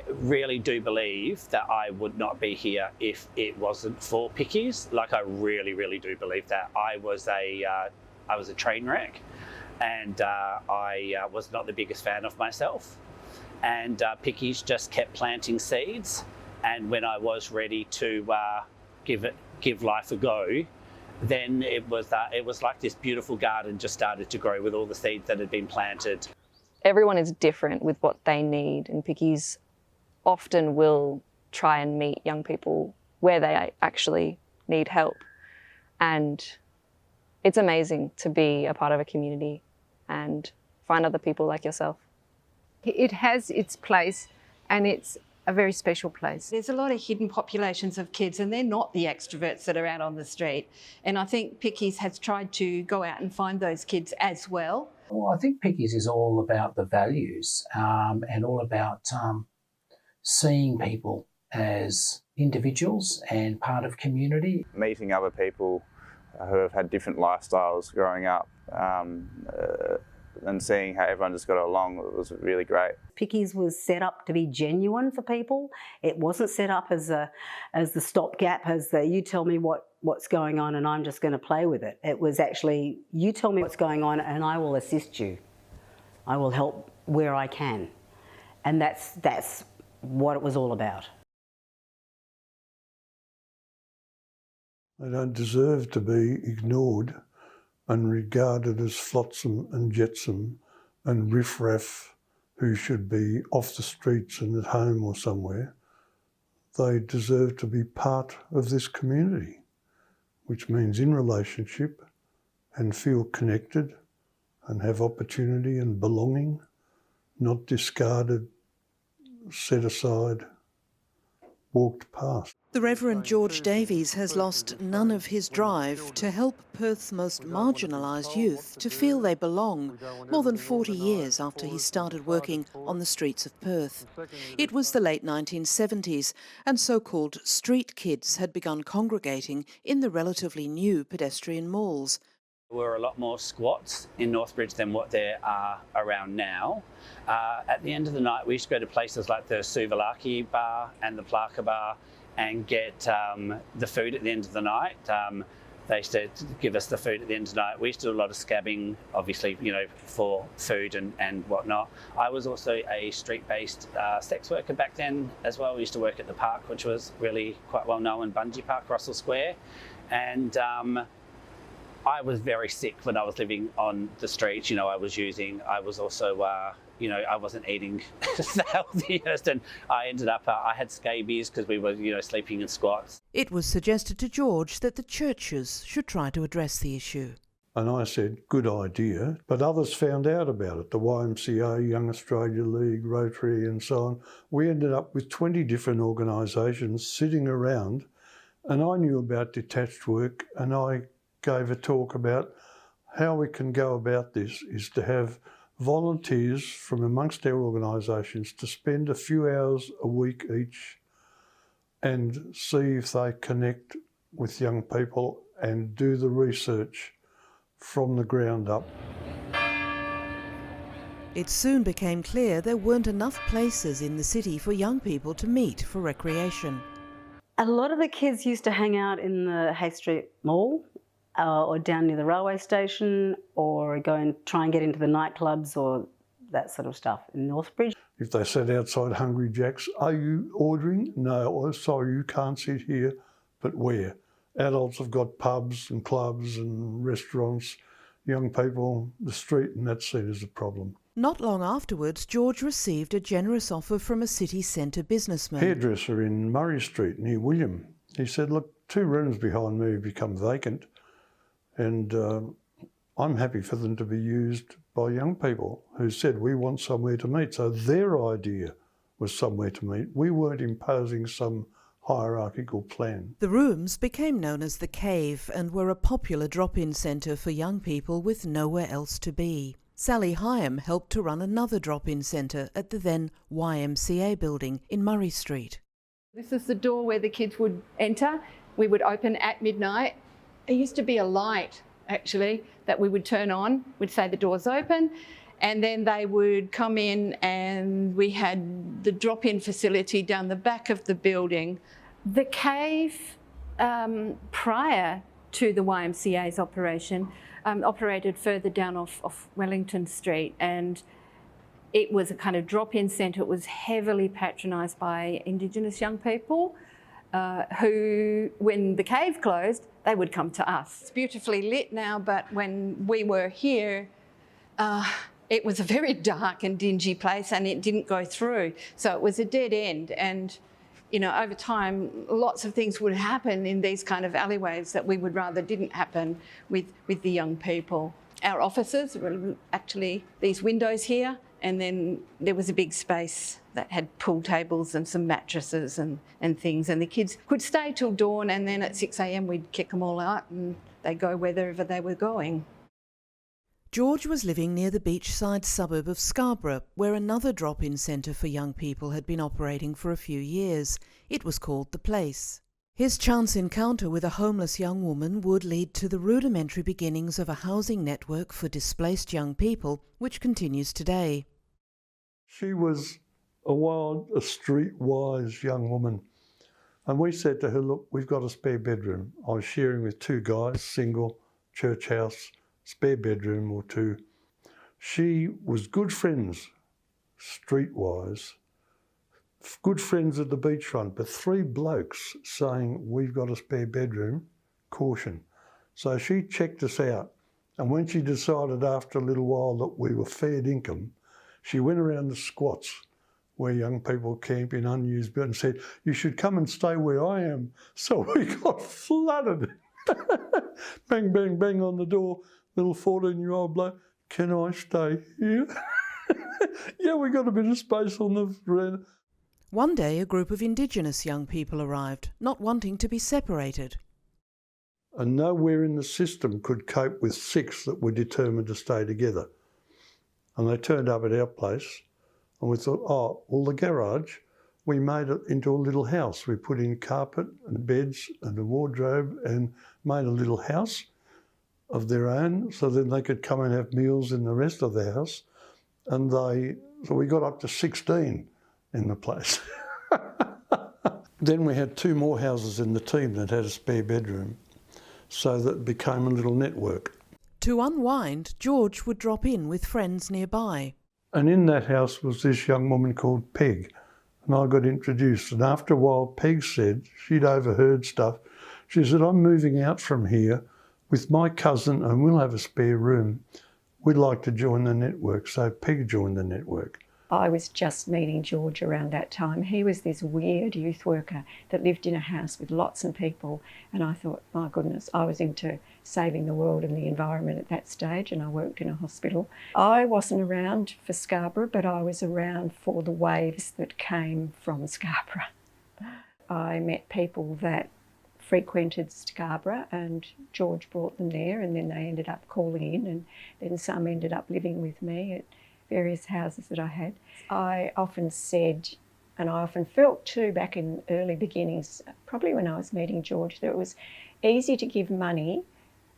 I really do believe that I would not be here if it wasn't for PICYS. Like, I really, really do believe that. I was a train wreck, and I was not the biggest fan of myself. And PICYS just kept planting seeds. And when I was ready to give life a go, then it was like this beautiful garden just started to grow with all the seeds that had been planted. Everyone is different with what they need, and PICYS often will try and meet young people where they actually need help. And it's amazing to be a part of a community and find other people like yourself. It has its place, and it's a very special place. There's a lot of hidden populations of kids, and they're not the extroverts that are out on the street. And I think PICYS has tried to go out and find those kids as well. Well, I think PICYS is all about the values and all about seeing people as individuals and part of community. Meeting other people who have had different lifestyles growing up and seeing how everyone just got along, it was really great. PICYS was set up to be genuine for people. It wasn't set up as the stopgap, as the you tell me what's going on and I'm just going to play with it. It was actually, you tell me what's going on and I will assist you. I will help where I can. And that's what it was all about. They don't deserve to be ignored and regarded as flotsam and jetsam and riffraff who should be off the streets and at home or somewhere. They deserve to be part of this community, which means in relationship and feel connected and have opportunity and belonging, not discarded, set aside, walked past. The Reverend George Davies has lost none of his drive to help Perth's most marginalised youth to feel they belong, more than 40 years after he started working on the streets of Perth. It was the late 1970s, and so-called street kids had begun congregating in the relatively new pedestrian malls. There were a lot more squats in Northbridge than what there are around now. At the end of the night, we used to go to places like the Suvalaki bar and the Plaka bar and get the food at the end of the night. They used to give us the food at the end of the night. We used to do a lot of scabbing, obviously, you know, for food and whatnot. I was also a street-based sex worker back then as well. We used to work at the park, which was really quite well known, Bungee Park, Russell Square. And I was very sick when I was living on the streets. You know, I was also, you know, I wasn't eating the healthiest, and I ended up, I had scabies because we were, you know, sleeping in squats. It was suggested to George that the churches should try to address the issue. And I said, good idea, but others found out about it. The YMCA, Young Australia League, Rotary and so on. We ended up with 20 different organisations sitting around, and I knew about detached work, and I gave a talk about how we can go about this is to have volunteers from amongst our organisations to spend a few hours a week each and see if they connect with young people and do the research from the ground up. It soon became clear there weren't enough places in the city for young people to meet for recreation. A lot of the kids used to hang out in the Hay Street Mall or down near the railway station, or go and try and get into the nightclubs or that sort of stuff in Northbridge. If they sat outside Hungry Jack's, are you ordering? No, oh, sorry, you can't sit here, but where? Adults have got pubs and clubs and restaurants, young people, the street, and that's seen as a problem. Not long afterwards, George received a generous offer from a city centre businessman. Hairdresser in Murray Street near William. He said, look, 2 rooms behind me have become vacant, and I'm happy for them to be used by young people who said, we want somewhere to meet. So their idea was somewhere to meet. We weren't imposing some hierarchical plan. The rooms became known as the Cave and were a popular drop-in centre for young people with nowhere else to be. Sally Hyam helped to run another drop-in centre at the then YMCA building in Murray Street. This is the door where the kids would enter. We would open at midnight. There used to be a light, actually, that we would turn on. We'd say the door's open, And then they would come in, and we had the drop-in facility down the back of the building. The cave, prior to the YMCA's operation, operated further down off Wellington Street, and it was a kind of drop-in centre. It was heavily patronised by Indigenous young people who, when the cave closed, they would come to us. It's beautifully lit now, but when we were here, it was a very dark and dingy place, and it didn't go through. So it was a dead end. And, you know, over time, lots of things would happen in these kind of alleyways that we would rather didn't happen with the young people. Our offices were actually these windows here, and then there was a big space that had pool tables and some mattresses and things, and the kids could stay till dawn, and then at 6 a.m. we'd kick them all out and they'd go wherever they were going. George was living near the beachside suburb of Scarborough, where another drop-in centre for young people had been operating for a few years. It was called The Place. His chance encounter with a homeless young woman would lead to the rudimentary beginnings of a housing network for displaced young people, which continues today. She was a streetwise young woman. And we said to her, look, we've got a spare bedroom. I was sharing with two guys, single, church house, spare bedroom or two. She was good friends, streetwise, good friends at the beachfront, but three blokes saying, we've got a spare bedroom, caution. So she checked us out. And when she decided after a little while that we were fair income, she went around the squats where young people camp in unused beds and said, you should come and stay where I am. So we got flooded. Bang, bang, bang on the door. Little 14-year-old bloke, can I stay here? Yeah, we got a bit of space on the veranda. One day a group of Indigenous young people arrived, not wanting to be separated. And nowhere in the system could cope with 6 that were determined to stay together. And they turned up at our place, and we thought, oh, well, the garage, we made it into a little house. We put in carpet and beds and a wardrobe and made a little house of their own, so then they could come and have meals in the rest of the house. And so we got up to 16 in the place. Then we had 2 more houses in the team that had a spare bedroom, so that it became a little network. To unwind, George would drop in with friends nearby. And in that house was this young woman called Peg, and I got introduced. And after a while, Peg said, she'd overheard stuff, she said, I'm moving out from here with my cousin and we'll have a spare room. We'd like to join the network. So Peg joined the network. I was just meeting George around that time. He was this weird youth worker that lived in a house with lots of people, and I thought, my goodness, I was into saving the world and the environment at that stage, and I worked in a hospital. I wasn't around for Scarborough, but I was around for the waves that came from Scarborough. I met people that frequented Scarborough, and George brought them there, and then they ended up calling in, and then some ended up living with me at various houses that I had. I often said, and I often felt too back in early beginnings, probably when I was meeting George, that it was easy to give money.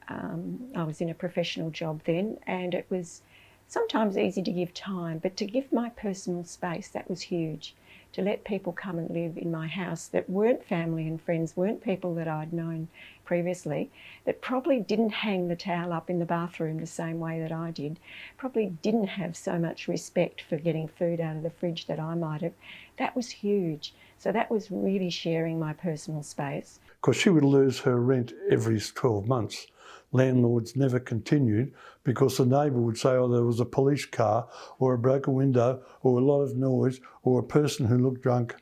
I was in a professional job then, and it was sometimes easy to give time, but to give my personal space, that was huge. To let people come and live in my house that weren't family and friends, weren't people that I'd known previously, that probably didn't hang the towel up in the bathroom the same way that I did, probably didn't have so much respect for getting food out of the fridge that I might have. That was huge. So that was really sharing my personal space. Because she would lose her rent every 12 months. Landlords never continued because the neighbour would say, oh, there was a police car or a broken window or a lot of noise or a person who looked drunk.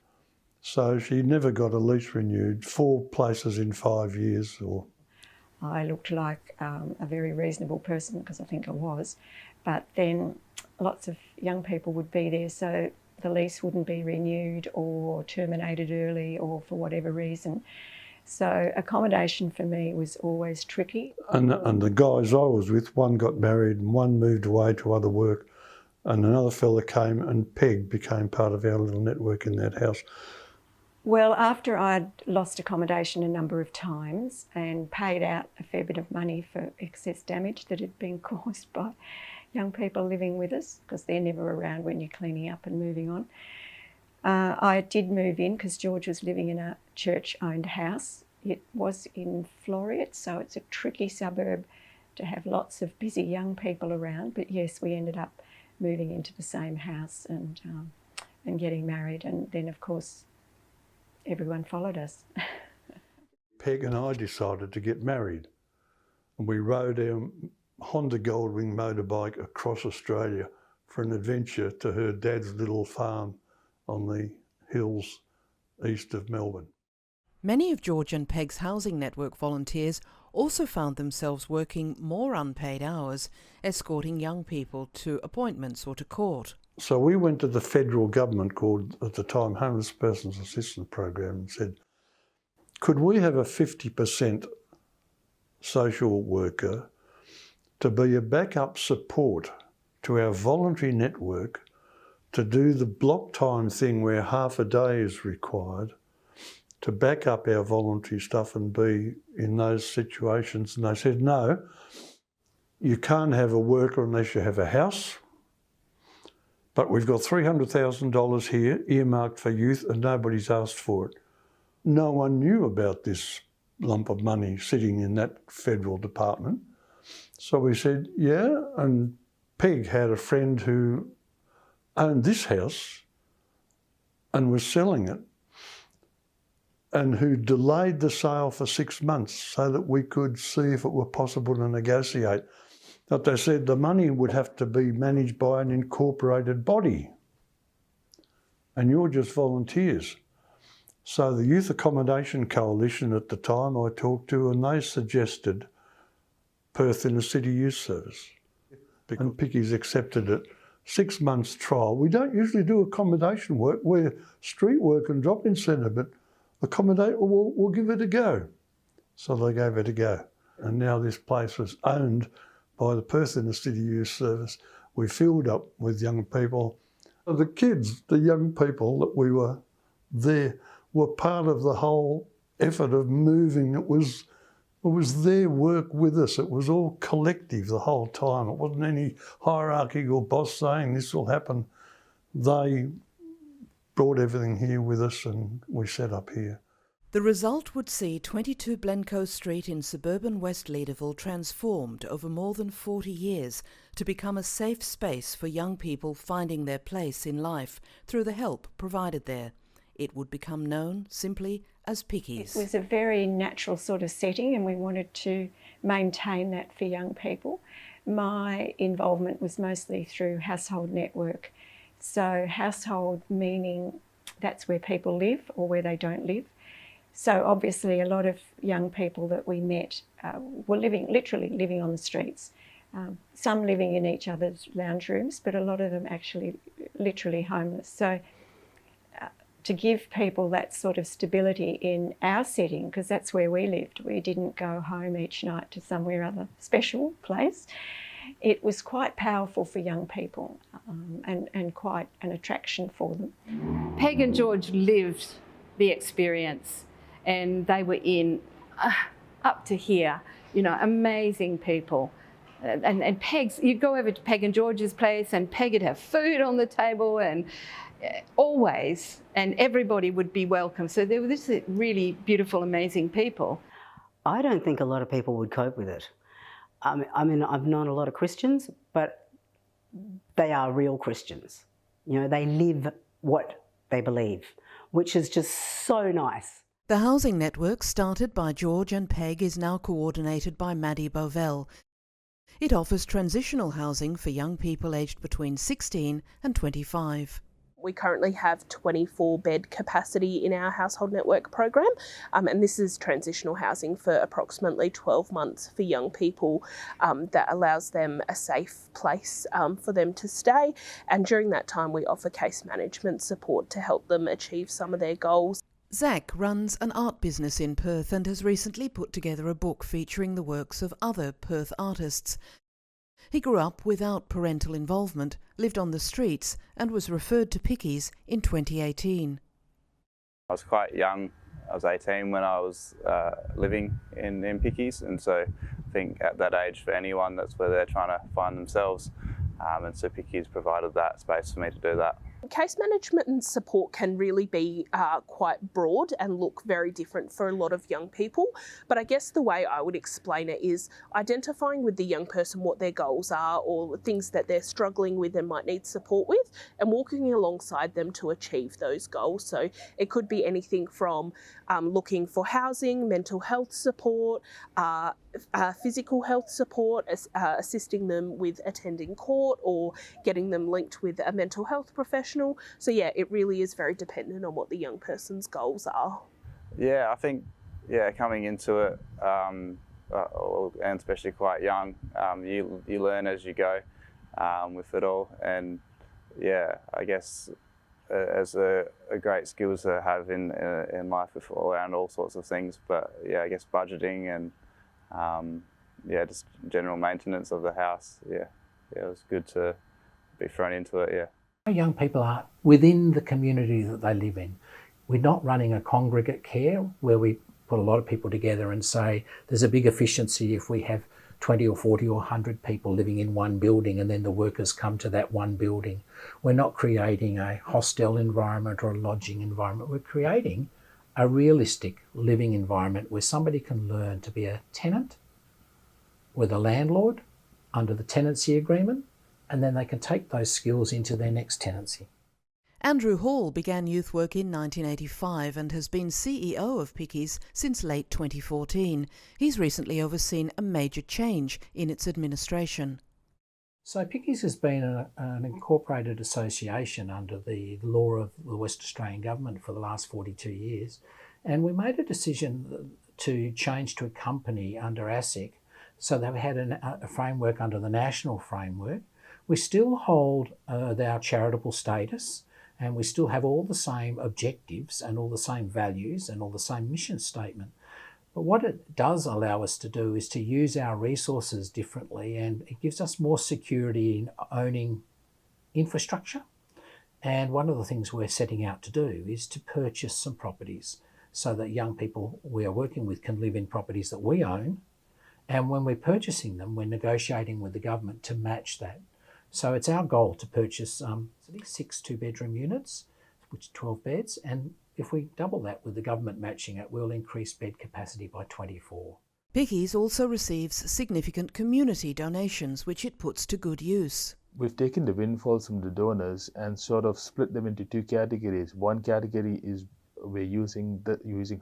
So she never got a lease renewed, 4 places in 5 years. I looked like a very reasonable person, because I think I was, but then lots of young people would be there, so the lease wouldn't be renewed or terminated early or for whatever reason. So accommodation for me was always tricky. And the guys I was with, one got married and one moved away to other work, and another fella came, and Peg became part of our little network in that house. Well, after I'd lost accommodation a number of times and paid out a fair bit of money for excess damage that had been caused by young people living with us because they're never around when you're cleaning up and moving on. I did move in because George was living in a church-owned house. It was in Floreat, so it's a tricky suburb to have lots of busy young people around. But yes, we ended up moving into the same house and getting married. And then, of course, everyone followed us. Peg and I decided to get married. And we rode our Honda Goldwing motorbike across Australia for an adventure to her dad's little farm on the hills east of Melbourne. Many of George and Peg's housing network volunteers also found themselves working more unpaid hours, escorting young people to appointments or to court. So we went to the federal government, called at the time Homeless Persons Assistance Program, and said, could we have a 50% social worker to be a backup support to our voluntary network to do the block time thing where half a day is required, to back up our voluntary stuff and be in those situations? And they said, no, you can't have a worker unless you have a house, but we've got $300,000 here earmarked for youth and nobody's asked for it. No one knew about this lump of money sitting in that federal department. So we said, yeah, and Peg had a friend who owned this house and was selling it, and who delayed the sale for 6 months so that we could see if it were possible to negotiate. But they said the money would have to be managed by an incorporated body, and you're just volunteers. So the Youth Accommodation Coalition at the time I talked to, and they suggested Perth Inner City Youth Service. And PICYS accepted it. 6 months trial. We don't usually do accommodation work. We're street work and drop-in centre, but accommodate, we'll give it a go. So they gave it a go. And now this place was owned by the Perth Inner City Youth Service. We filled up with young people. The kids, the young people that we were there, were part of the whole effort of moving. It was their work with us. It was all collective the whole time. It wasn't any hierarchical boss saying this will happen. They brought everything here with us and we set up here. The result would see 22 Blencoe Street in suburban West Leederville transformed over more than 40 years to become a safe space for young people finding their place in life through the help provided there. It would become known simply as PICYS. It was a very natural sort of setting and we wanted to maintain that for young people. My involvement was mostly through household network. So household meaning that's where people live or where they don't live. So obviously a lot of young people that we met were literally living on the streets. Some living in each other's lounge rooms, but a lot of them actually literally homeless. So to give people that sort of stability in our setting, because that's where we lived. We didn't go home each night to somewhere other special place. It was quite powerful for young people and quite an attraction for them. Peg and George lived the experience and they were in up to here, you know, amazing people. And Peg's, you'd go over to Peg and George's place and Peg would have food on the table and always, and everybody would be welcome. So there were this really beautiful, amazing people. I don't think a lot of people would cope with it. I mean, I've known a lot of Christians, but they are real Christians. You know, they live what they believe, which is just so nice. The housing network started by George and Peg is now coordinated by Maddie Bovell. It offers transitional housing for young people aged between 16 and 25. We currently have 24-bed capacity in our household network program, and this is transitional housing for approximately 12 months for young people that allows them a safe place for them to stay. And during that time, we offer case management support to help them achieve some of their goals. Zach runs an art business in Perth and has recently put together a book featuring the works of other Perth artists. He grew up without parental involvement, lived on the streets and was referred to PICYS in 2018. I was quite young. I was 18 when I was living in PICYS, and so I think at that age for anyone that's where they're trying to find themselves, and so PICYS provided that space for me to do that. Case management and support can really be quite broad and look very different for a lot of young people. But I guess the way I would explain it is identifying with the young person what their goals are or things that they're struggling with and might need support with, and walking alongside them to achieve those goals. So it could be anything from looking for housing, mental health support, physical health support, assisting them with attending court or getting them linked with a mental health professional. So yeah, it really is very dependent on what the young person's goals are. Yeah, I think coming into it, and especially quite young, you learn as you go with it all, and yeah, I guess as a great skill to have in life with around all sorts of things. But yeah, I guess budgeting and just general maintenance of the house. Yeah, it was good to be thrown into it. Yeah. Young people are within the community that they live in. We're not running a congregate care where we put a lot of people together and say there's a big efficiency if we have 20 or 40 or 100 people living in one building and then the workers come to that one building. We're not creating a hostel environment or a lodging environment. We're creating a realistic living environment where somebody can learn to be a tenant with a landlord under the tenancy agreement, and then they can take those skills into their next tenancy. Andrew Hall began youth work in 1985 and has been CEO of PICYS since late 2014. He's recently overseen a major change in its administration. So PICYS has been an incorporated association under the law of the West Australian Government for the last 42 years, and we made a decision to change to a company under ASIC so that we had a framework under the national framework. We still hold our charitable status, and we still have all the same objectives and all the same values and all the same mission statement. But what it does allow us to do is to use our resources differently, and it gives us more security in owning infrastructure. And one of the things we're setting out to do is to purchase some properties so that young people we are working with can live in properties that we own. And when we're purchasing them, we're negotiating with the government to match that. So it's our goal to purchase 6 two-bedroom units, which are 12 beds, and if we double that with the government matching it, we'll increase bed capacity by 24. PICYS also receives significant community donations, which it puts to good use. We've taken the windfalls from the donors and sort of split them into two categories. One category is we're using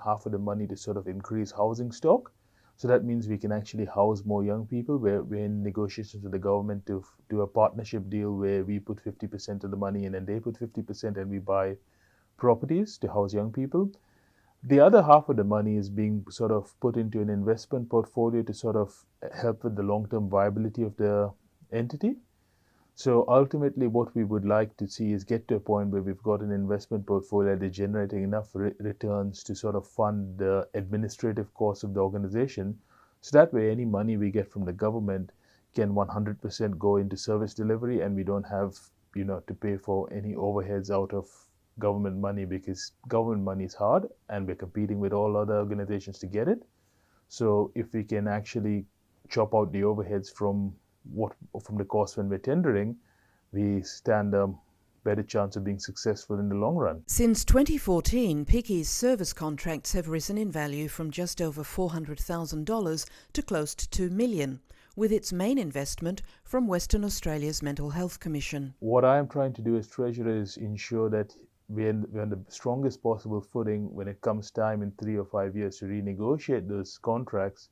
half of the money to sort of increase housing stock. So that means we can actually house more young people. We're in negotiations with the government to do a partnership deal where we put 50% of the money in and they put 50% and we buy properties to house young people. The other half of the money is being sort of put into an investment portfolio to sort of help with the long-term viability of the entity. So ultimately what we would like to see is get to a point where we've got an investment portfolio that is generating enough returns to sort of fund the administrative costs of the organization. So that way any money we get from the government can 100% go into service delivery, and we don't have to pay for any overheads out of government money, because government money is hard and we're competing with all other organizations to get it. So if we can actually chop out the overheads from the cost when we're tendering, we stand a better chance of being successful in the long run. Since 2014, PICYS service contracts have risen in value from just over $400,000 to close to $2 million, with its main investment from Western Australia's Mental Health Commission. What I am trying to do as Treasurer is ensure that we're on the strongest possible footing when it comes time in 3 or 5 years to renegotiate those contracts,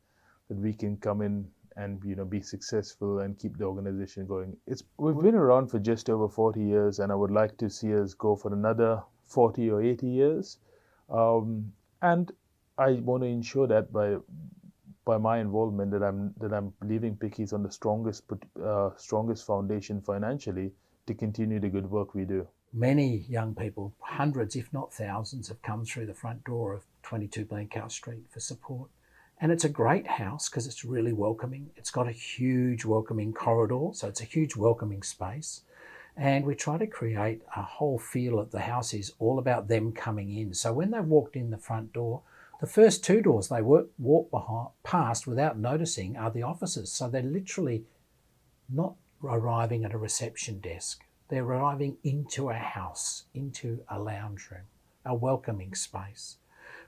that we can come in and be successful and keep the organization going. We've been around for just over 40 years, and I would like to see us go for another 40 or 80 years. And I want to ensure that by my involvement that I'm leaving PICYS on the strongest foundation financially to continue the good work we do. Many young people, hundreds if not thousands, have come through the front door of 22 Blencow Street for support. And it's a great house because it's really welcoming. It's got a huge welcoming corridor, so it's a huge welcoming space. And we try to create a whole feel of the house is all about them coming in. So when they walked in the front door, the first 2 doors they walk past without noticing are the offices. So they're literally not arriving at a reception desk. They're arriving into a house, into a lounge room, a welcoming space.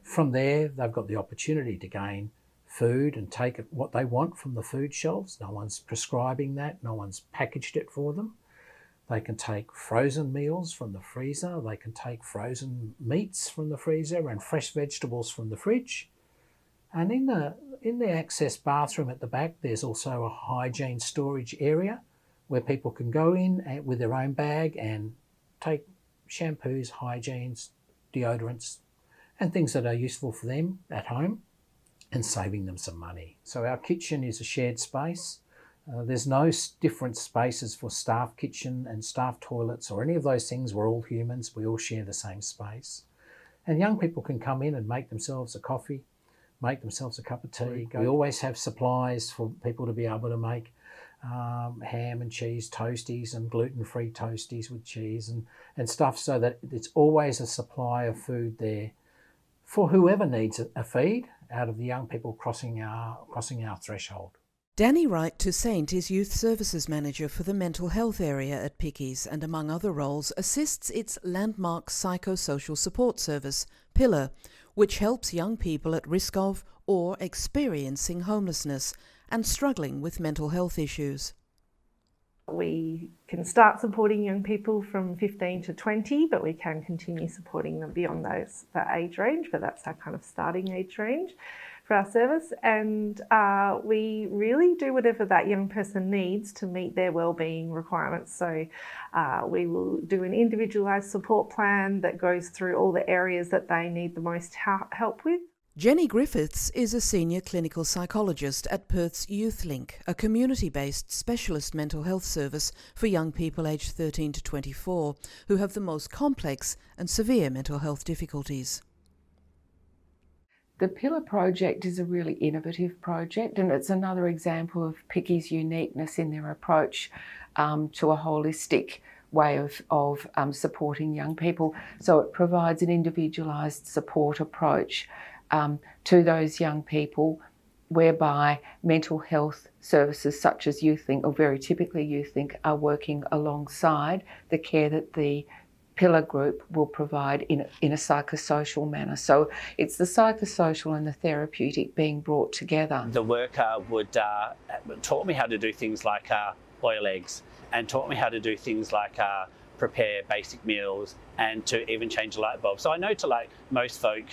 From there, they've got the opportunity to gain food and take what they want from the food shelves. No one's prescribing that. No one's packaged it for them. They can take frozen meals from the freezer. They can take frozen meats from the freezer and fresh vegetables from the fridge. And in the access bathroom at the back, there's also a hygiene storage area where people can go in with their own bag and take shampoos, hygienes, deodorants, and things that are useful for them at home, and saving them some money. So our kitchen is a shared space. There's no different spaces for staff kitchen and staff toilets or any of those things. We're all humans. We all share the same space. And young people can come in and make themselves a coffee, make themselves a cup of tea. We always have supplies for people to be able to make ham and cheese toasties and gluten-free toasties with cheese and stuff, so that it's always a supply of food there for whoever needs a feed out of the young people crossing our threshold. Danny Wright Toussaint is Youth Services Manager for the mental health area at PICYS and, among other roles, assists its landmark psychosocial support service, Pillar, which helps young people at risk of or experiencing homelessness and struggling with mental health issues. We can start supporting young people from 15 to 20, but we can continue supporting them beyond that age range, but that's our kind of starting age range for our service. And we really do whatever that young person needs to meet their wellbeing requirements. So we will do an individualised support plan that goes through all the areas that they need the most help with. Jenny Griffiths is a senior clinical psychologist at Perth's YouthLink, a community-based specialist mental health service for young people aged 13 to 24 who have the most complex and severe mental health difficulties. The Pillar project is a really innovative project, and it's another example of PICY's uniqueness in their approach to a holistic way of supporting young people. So it provides an individualised support approach to those young people, whereby mental health services such as YouthLink, or very typically YouthLink, are working alongside the care that the Pillar group will provide in a psychosocial manner. So it's the psychosocial and the therapeutic being brought together. The worker would taught me how to do things like boil eggs, and taught me how to do things like prepare basic meals, and to even change a light bulb. So I know to like most folk,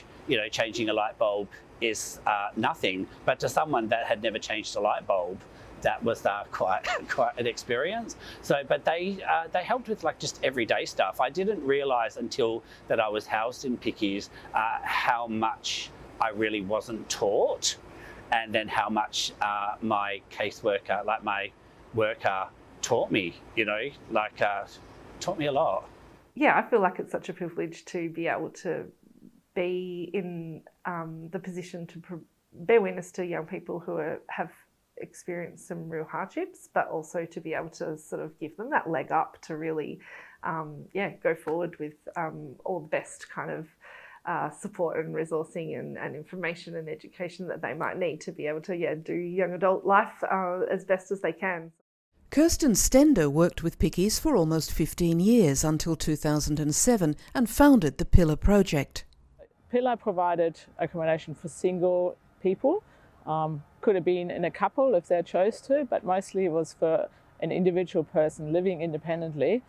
changing a light bulb is nothing, but to someone that had never changed a light bulb, that was quite an experience. So, but they helped with like just everyday stuff. I didn't realise until that I was housed in PICYS how much I really wasn't taught, and then how much my caseworker, like my worker, taught me. Taught me a lot. Yeah, I feel like it's such a privilege to be able to be in the position to bear witness to young people who have experienced some real hardships, but also to be able to sort of give them that leg up to really, go forward with all the best kind of support and resourcing and information and education that they might need to be able to do young adult life as best as they can. Kirsten Stender worked with PICYS for almost 15 years until 2007 and founded the Pillar project. Pillar provided accommodation for single people. Could have been in a couple if they chose to, but mostly it was for an individual person living independently.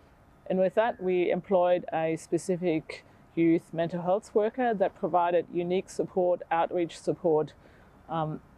And with that, we employed a specific youth mental health worker that provided unique support, outreach support,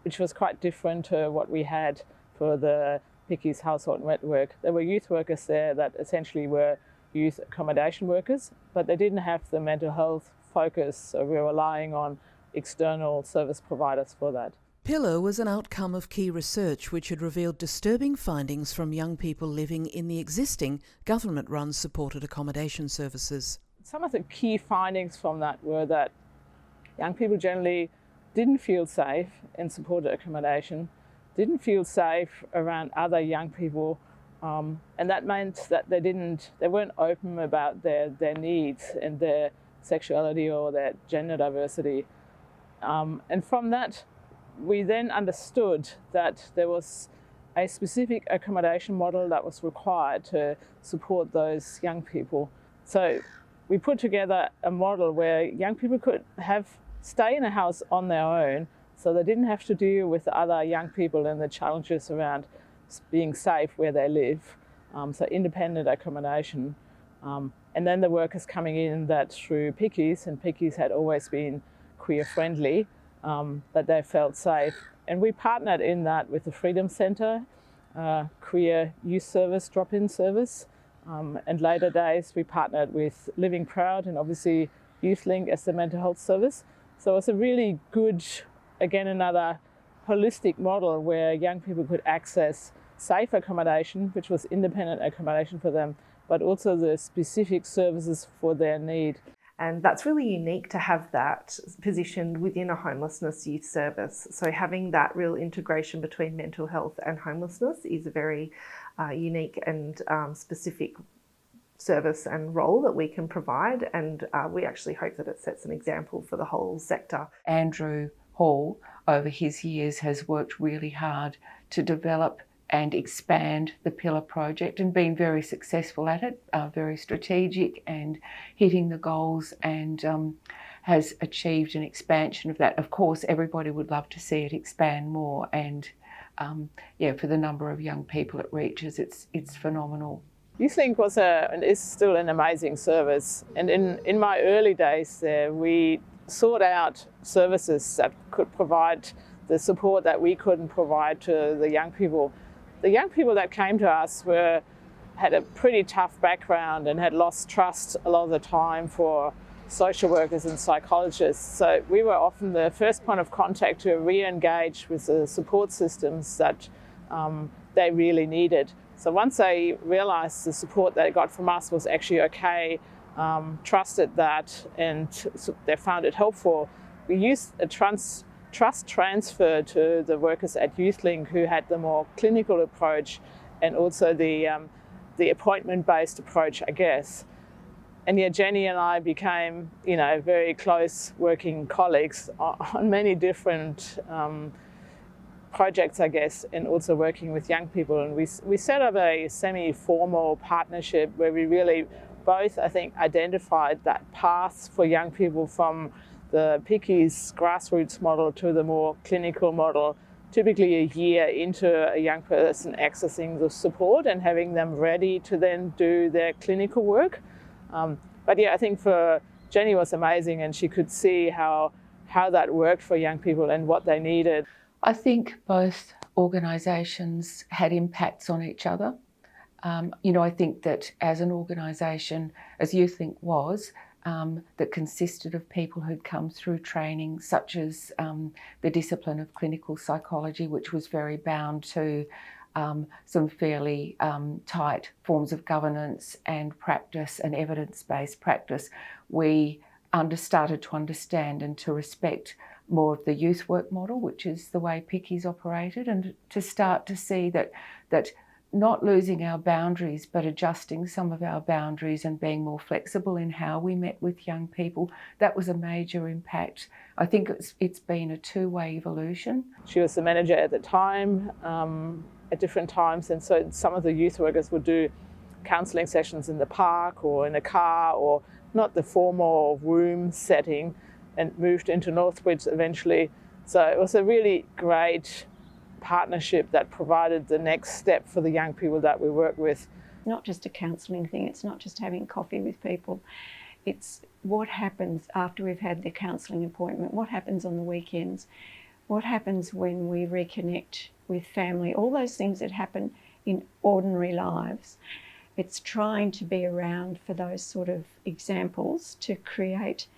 which was quite different to what we had for the PICYS household network. There were youth workers there that essentially were youth accommodation workers, but they didn't have the mental health focus, so we were relying on external service providers for that. Pillar was an outcome of key research which had revealed disturbing findings from young people living in the existing government-run supported accommodation services. Some of the key findings from that were that young people generally didn't feel safe in supported accommodation, didn't feel safe around other young people, and that meant that they weren't open about their needs and their sexuality or their gender diversity. And from that, we then understood that there was a specific accommodation model that was required to support those young people. So we put together a model where young people could stay in a house on their own, so they didn't have to deal with other young people and the challenges around being safe where they live. So independent accommodation. And then the work is coming in that through PICYS, and PICYS had always been queer friendly, that they felt safe. And we partnered in that with the Freedom Centre, queer youth service, drop-in service. And later days we partnered with Living Proud and obviously YouthLink as the mental health service. So it's a really good, again, another holistic model where young people could access safe accommodation, which was independent accommodation for them, but also the specific services for their need. And that's really unique to have that positioned within a homelessness youth service. So having that real integration between mental health and homelessness is a very unique and specific service and role that we can provide. And we actually hope that it sets an example for the whole sector. Andrew Hall, over his years, has worked really hard to develop and expand the Pillar project and been very successful at it, very strategic and hitting the goals, and has achieved an expansion of that. Of course, everybody would love to see it expand more, and for the number of young people it reaches, it's phenomenal. YouthLink was and is still an amazing service. And in my early days there, we sought out services that could provide the support that we couldn't provide to the young people. The young people that came to us had a pretty tough background and had lost trust a lot of the time for social workers and psychologists. So we were often the first point of contact to re-engage with the support systems that they really needed. So once they realised the support they got from us was actually okay, trusted that, and they found it helpful, we used a trust transfer to the workers at YouthLink who had the more clinical approach and also the appointment-based approach, I guess. And yeah, Jenny and I became, very close working colleagues on many different projects, I guess, and also working with young people. And we set up a semi-formal partnership where we really both, I think, identified that path for young people from the PICYS grassroots model to the more clinical model, typically a year into a young person accessing the support and having them ready to then do their clinical work. But yeah, I think for Jenny was amazing, and she could see how that worked for young people and what they needed. I think both organisations had impacts on each other. I think that as an organisation, as YouthLink was, that consisted of people who'd come through training such as the discipline of clinical psychology, which was very bound to some fairly tight forms of governance and practice and evidence-based practice. We started to understand and to respect more of the youth work model, which is the way PICYS operated, and to start to see that not losing our boundaries, but adjusting some of our boundaries and being more flexible in how we met with young people. That was a major impact. I think it's been a two-way evolution. She was the manager at the time, at different times, and so some of the youth workers would do counselling sessions in the park or in a car, or not the formal room setting, and moved into Northbridge eventually. So it was a really great partnership that provided the next step for the young people that we work with. Not just a counselling thing, it's not just having coffee with people, it's what happens after we've had the counselling appointment, what happens on the weekends, what happens when we reconnect with family, all those things that happen in ordinary lives. It's trying to be around for those sort of examples to create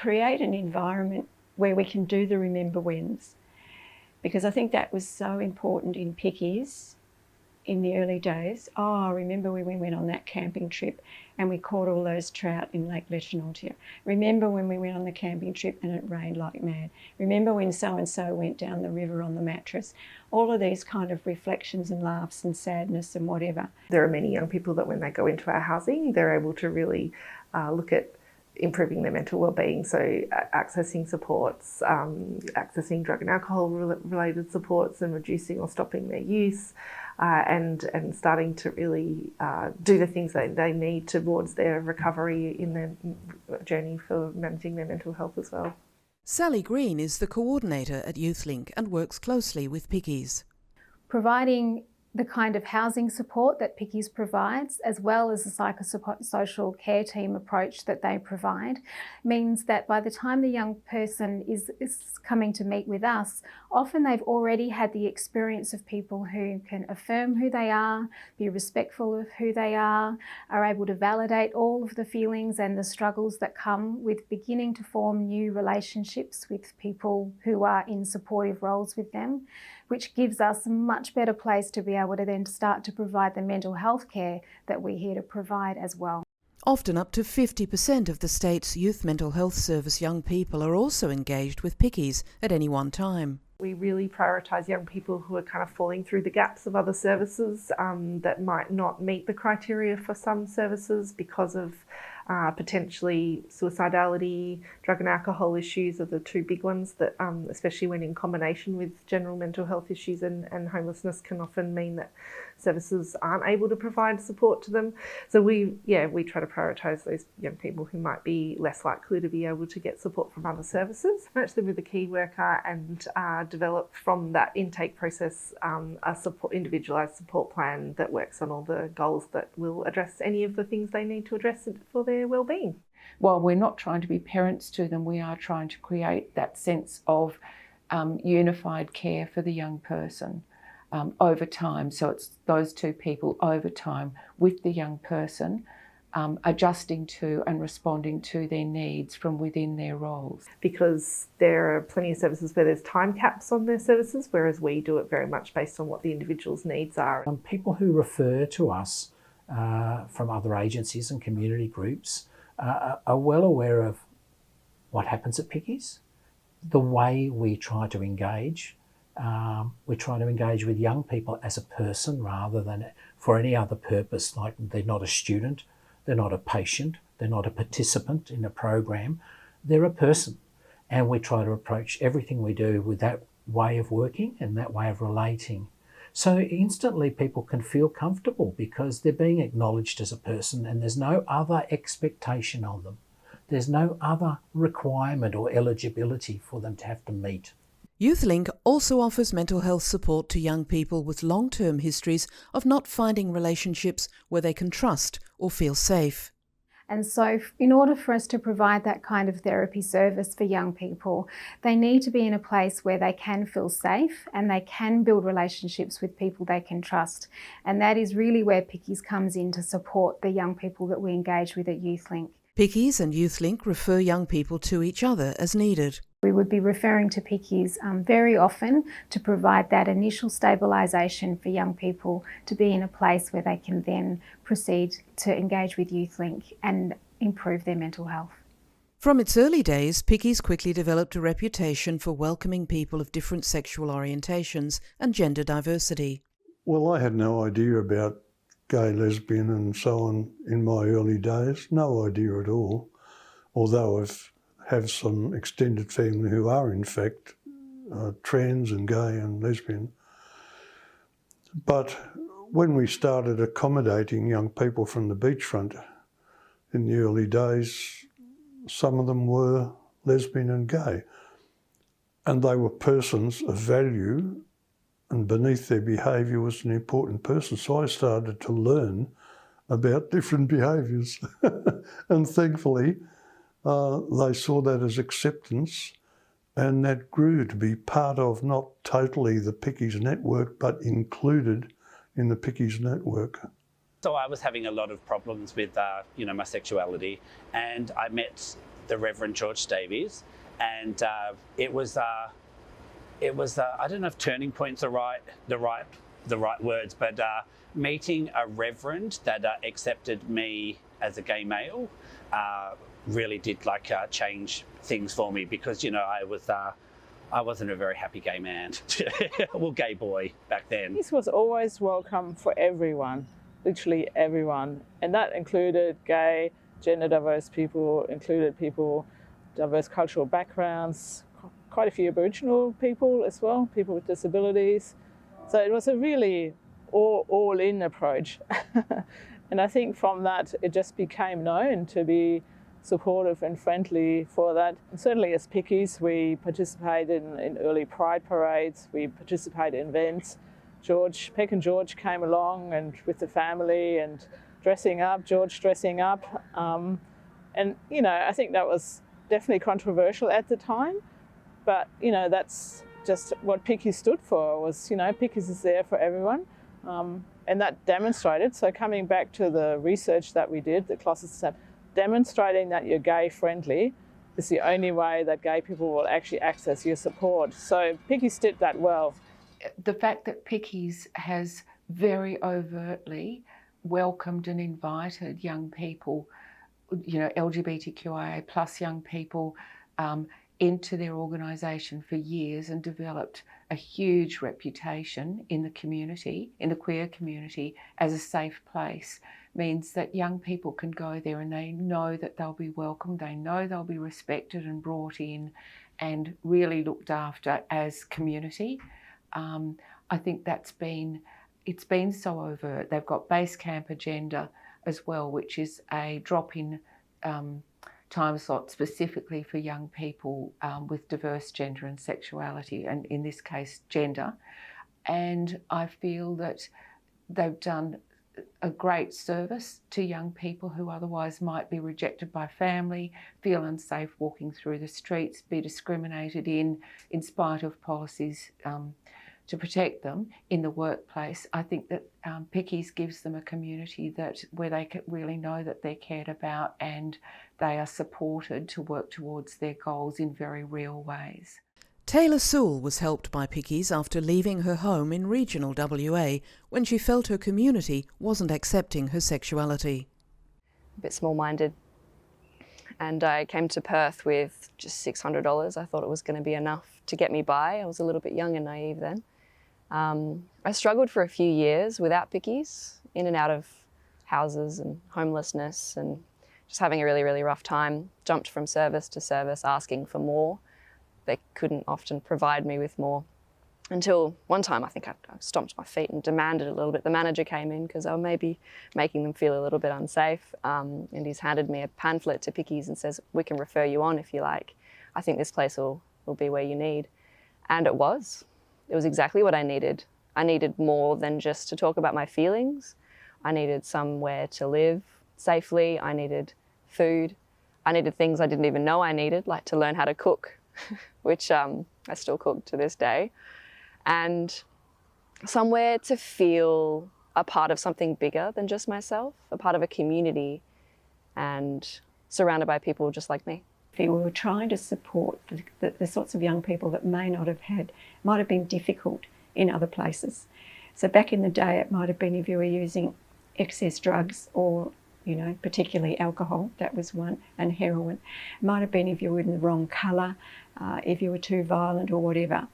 an environment where we can do the remember whens. Because I think that was so important in PICYS in the early days. Oh, remember when we went on that camping trip and we caught all those trout in Lake Lechenaltia? Remember when we went on the camping trip and it rained like mad? Remember when so-and-so went down the river on the mattress? All of these kind of reflections and laughs and sadness and whatever. There are many young people that when they go into our housing, they're able to really look at improving their mental well-being, so accessing supports, accessing drug and alcohol related supports and reducing or stopping their use, and starting to really do the things that they need towards their recovery in their journey for managing their mental health as well. Sally Green is the coordinator at YouthLink and works closely with PICYS. Providing the kind of housing support that PICYS provides, as well as the psychosocial care team approach that they provide, means that by the time the young person is coming to meet with us, often they've already had the experience of people who can affirm who they are, be respectful of who they are able to validate all of the feelings and the struggles that come with beginning to form new relationships with people who are in supportive roles with them, which gives us a much better place to be able to then start to provide the mental health care that we're here to provide as well. Often up to 50% of the state's youth mental health service young people are also engaged with PICYS at any one time. We really prioritise young people who are kind of falling through the gaps of other services that might not meet the criteria for some services because of potentially suicidality, drug and alcohol issues are the two big ones that, especially when in combination with general mental health issues and homelessness, can often mean that services aren't able to provide support to them. So we try to prioritise those young people who might be less likely to be able to get support from other services, match them with a key worker and develop from that intake process a individualised support plan that works on all the goals that will address any of the things they need to address for their well-being. While we're not trying to be parents to them, we are trying to create that sense of unified care for the young person over time. So it's those two people over time with the young person, adjusting to and responding to their needs from within their roles. Because there are plenty of services where there's time caps on their services, whereas we do it very much based on what the individual's needs are. People who refer to us from other agencies and community groups are well aware of what happens at PICYS, the way we try to engage. We try to engage with young people as a person rather than for any other purpose, like they're not a student, they're not a patient, they're not a participant in a program, they're a person. And we try to approach everything we do with that way of working and that way of relating. So instantly people can feel comfortable because they're being acknowledged as a person and there's no other expectation on them. There's no other requirement or eligibility for them to have to meet. YouthLink also offers mental health support to young people with long-term histories of not finding relationships where they can trust or feel safe. And so in order for us to provide that kind of therapy service for young people, they need to be in a place where they can feel safe and they can build relationships with people they can trust. And that is really where PICYS comes in to support the young people that we engage with at YouthLink. PICYS and YouthLink refer young people to each other as needed. We would be referring to PICYS very often to provide that initial stabilisation for young people to be in a place where they can then proceed to engage with YouthLink and improve their mental health. From its early days, PICYS quickly developed a reputation for welcoming people of different sexual orientations and gender diversity. Well, I had no idea about gay, lesbian and so on in my early days, no idea at all, although I've have some extended family who are in fact trans and gay and lesbian. But when we started accommodating young people from the beachfront in the early days, some of them were lesbian and gay, and they were persons of value, and beneath their behaviour was an important person. So I started to learn about different behaviours and thankfully they saw that as acceptance, and that grew to be part of not totally the PICYS network, but included in the PICYS network. So I was having a lot of problems with, my sexuality, and I met the Reverend George Davies, and it was I don't know if turning point's the right words, but meeting a reverend that accepted me as a gay male. Really did change things for me because I wasn't a very happy gay man, well, gay boy back then. This was always welcome for everyone, literally everyone, and that included gay, gender diverse people, included people, diverse cultural backgrounds, quite a few Aboriginal people as well, people with disabilities. So it was a really all-in approach. And I think from that, it just became known to be supportive and friendly for that. And certainly as PICYS, we participate in early pride parades, we participate in events. Peck and George came along and with the family and dressing up, George dressing up. And, you know, I think that was definitely controversial at the time, but, you know, that's just what PICYS stood for, was, you know, PICYS is there for everyone. And that demonstrated, so coming back to the research that we did, the classes, demonstrating that you're gay friendly is the only way that gay people will actually access your support. So PICYS did that well. The fact that PICYS has very overtly welcomed and invited young people, you know, LGBTQIA plus young people into their organisation for years and developed a huge reputation in the community, in the queer community, as a safe place, means that young people can go there and they know that they'll be welcomed, they know they'll be respected and brought in and really looked after as community. I think it's been so overt. They've got base camp agenda as well, which is a drop-in time slot specifically for young people with diverse gender and sexuality, and in this case, gender. And I feel that they've done a great service to young people who otherwise might be rejected by family, feel unsafe walking through the streets, be discriminated in spite of policies to protect them in the workplace. I think that PICYS gives them a community where they can really know that they're cared about and they are supported to work towards their goals in very real ways. Taylor Sewell was helped by PICYS after leaving her home in regional WA when she felt her community wasn't accepting her sexuality. A bit small-minded, and I came to Perth with just $600. I thought it was going to be enough to get me by. I was a little bit young and naive then. I struggled for a few years without PICYS, in and out of houses and homelessness and just having a really, really rough time. Jumped from service to service, asking for more. They couldn't often provide me with more. Until one time, I think I stomped my feet and demanded a little bit. The manager came in because I was maybe making them feel a little bit unsafe. And he's handed me a pamphlet to PICYS and says, "We can refer you on if you like. I think this place will be where you need." And it was. It was exactly what I needed. I needed more than just to talk about my feelings. I needed somewhere to live safely. I needed food. I needed things I didn't even know I needed, like to learn how to cook, which I still cook to this day. And somewhere to feel a part of something bigger than just myself, a part of a community and surrounded by people just like me. We were trying to support the sorts of young people that might have been difficult in other places. So back in the day, it might have been if you were using excess drugs or, you know, particularly alcohol, that was one, and heroin. It might have been if you were in the wrong colour, if you were too violent or whatever.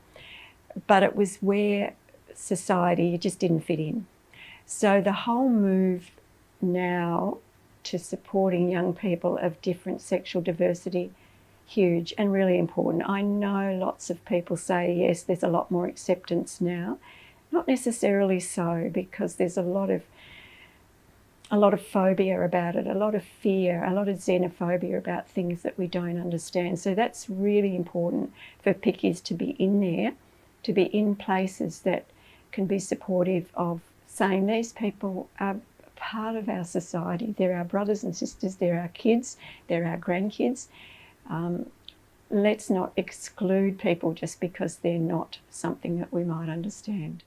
But it was where society, you just didn't fit in. So the whole move now to supporting young people of different sexual diversity, huge and really important. I know lots of people say, yes, there's a lot more acceptance now. Not necessarily so, because there's a lot of phobia about it, a lot of fear, a lot of xenophobia about things that we don't understand. So that's really important for PICYS to be in there, to be in places that can be supportive of saying these people are part of our society. They're our brothers and sisters, they're our kids, they're our grandkids. Let's not exclude people just because they're not something that we might understand.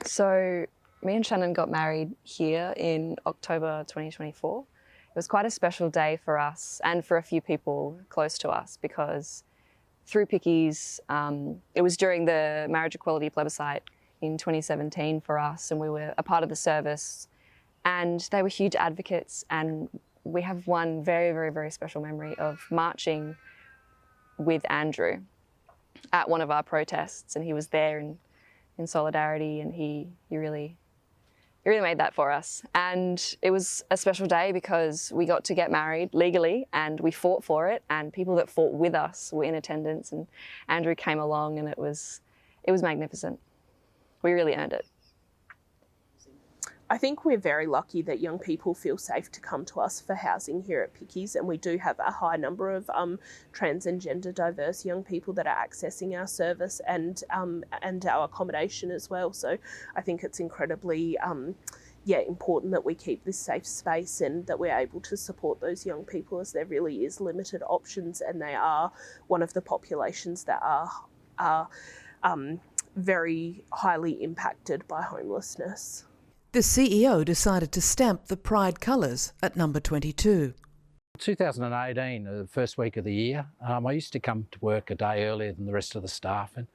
So me and Shannon got married here in October 2024. It was quite a special day for us and for a few people close to us because through PICYS, it was during the marriage equality plebiscite in 2017 for us, and we were a part of the service, and they were huge advocates. And we have one very, very, very special memory of marching with Andrew at one of our protests, and he was there in solidarity, and he really It really made that for us. And it was a special day because we got to get married legally and we fought for it, and people that fought with us were in attendance, and Andrew came along, and it was magnificent. We really earned it. I think we're very lucky that young people feel safe to come to us for housing here at PICYS, and we do have a high number of trans and gender diverse young people that are accessing our service and our accommodation as well. So I think it's incredibly important that we keep this safe space and that we're able to support those young people, as there really is limited options, and they are one of the populations that are very highly impacted by homelessness. The CEO decided to stamp the Pride colours at number 22. 2018, the first week of the year, I used to come to work a day earlier than the rest of the staff, and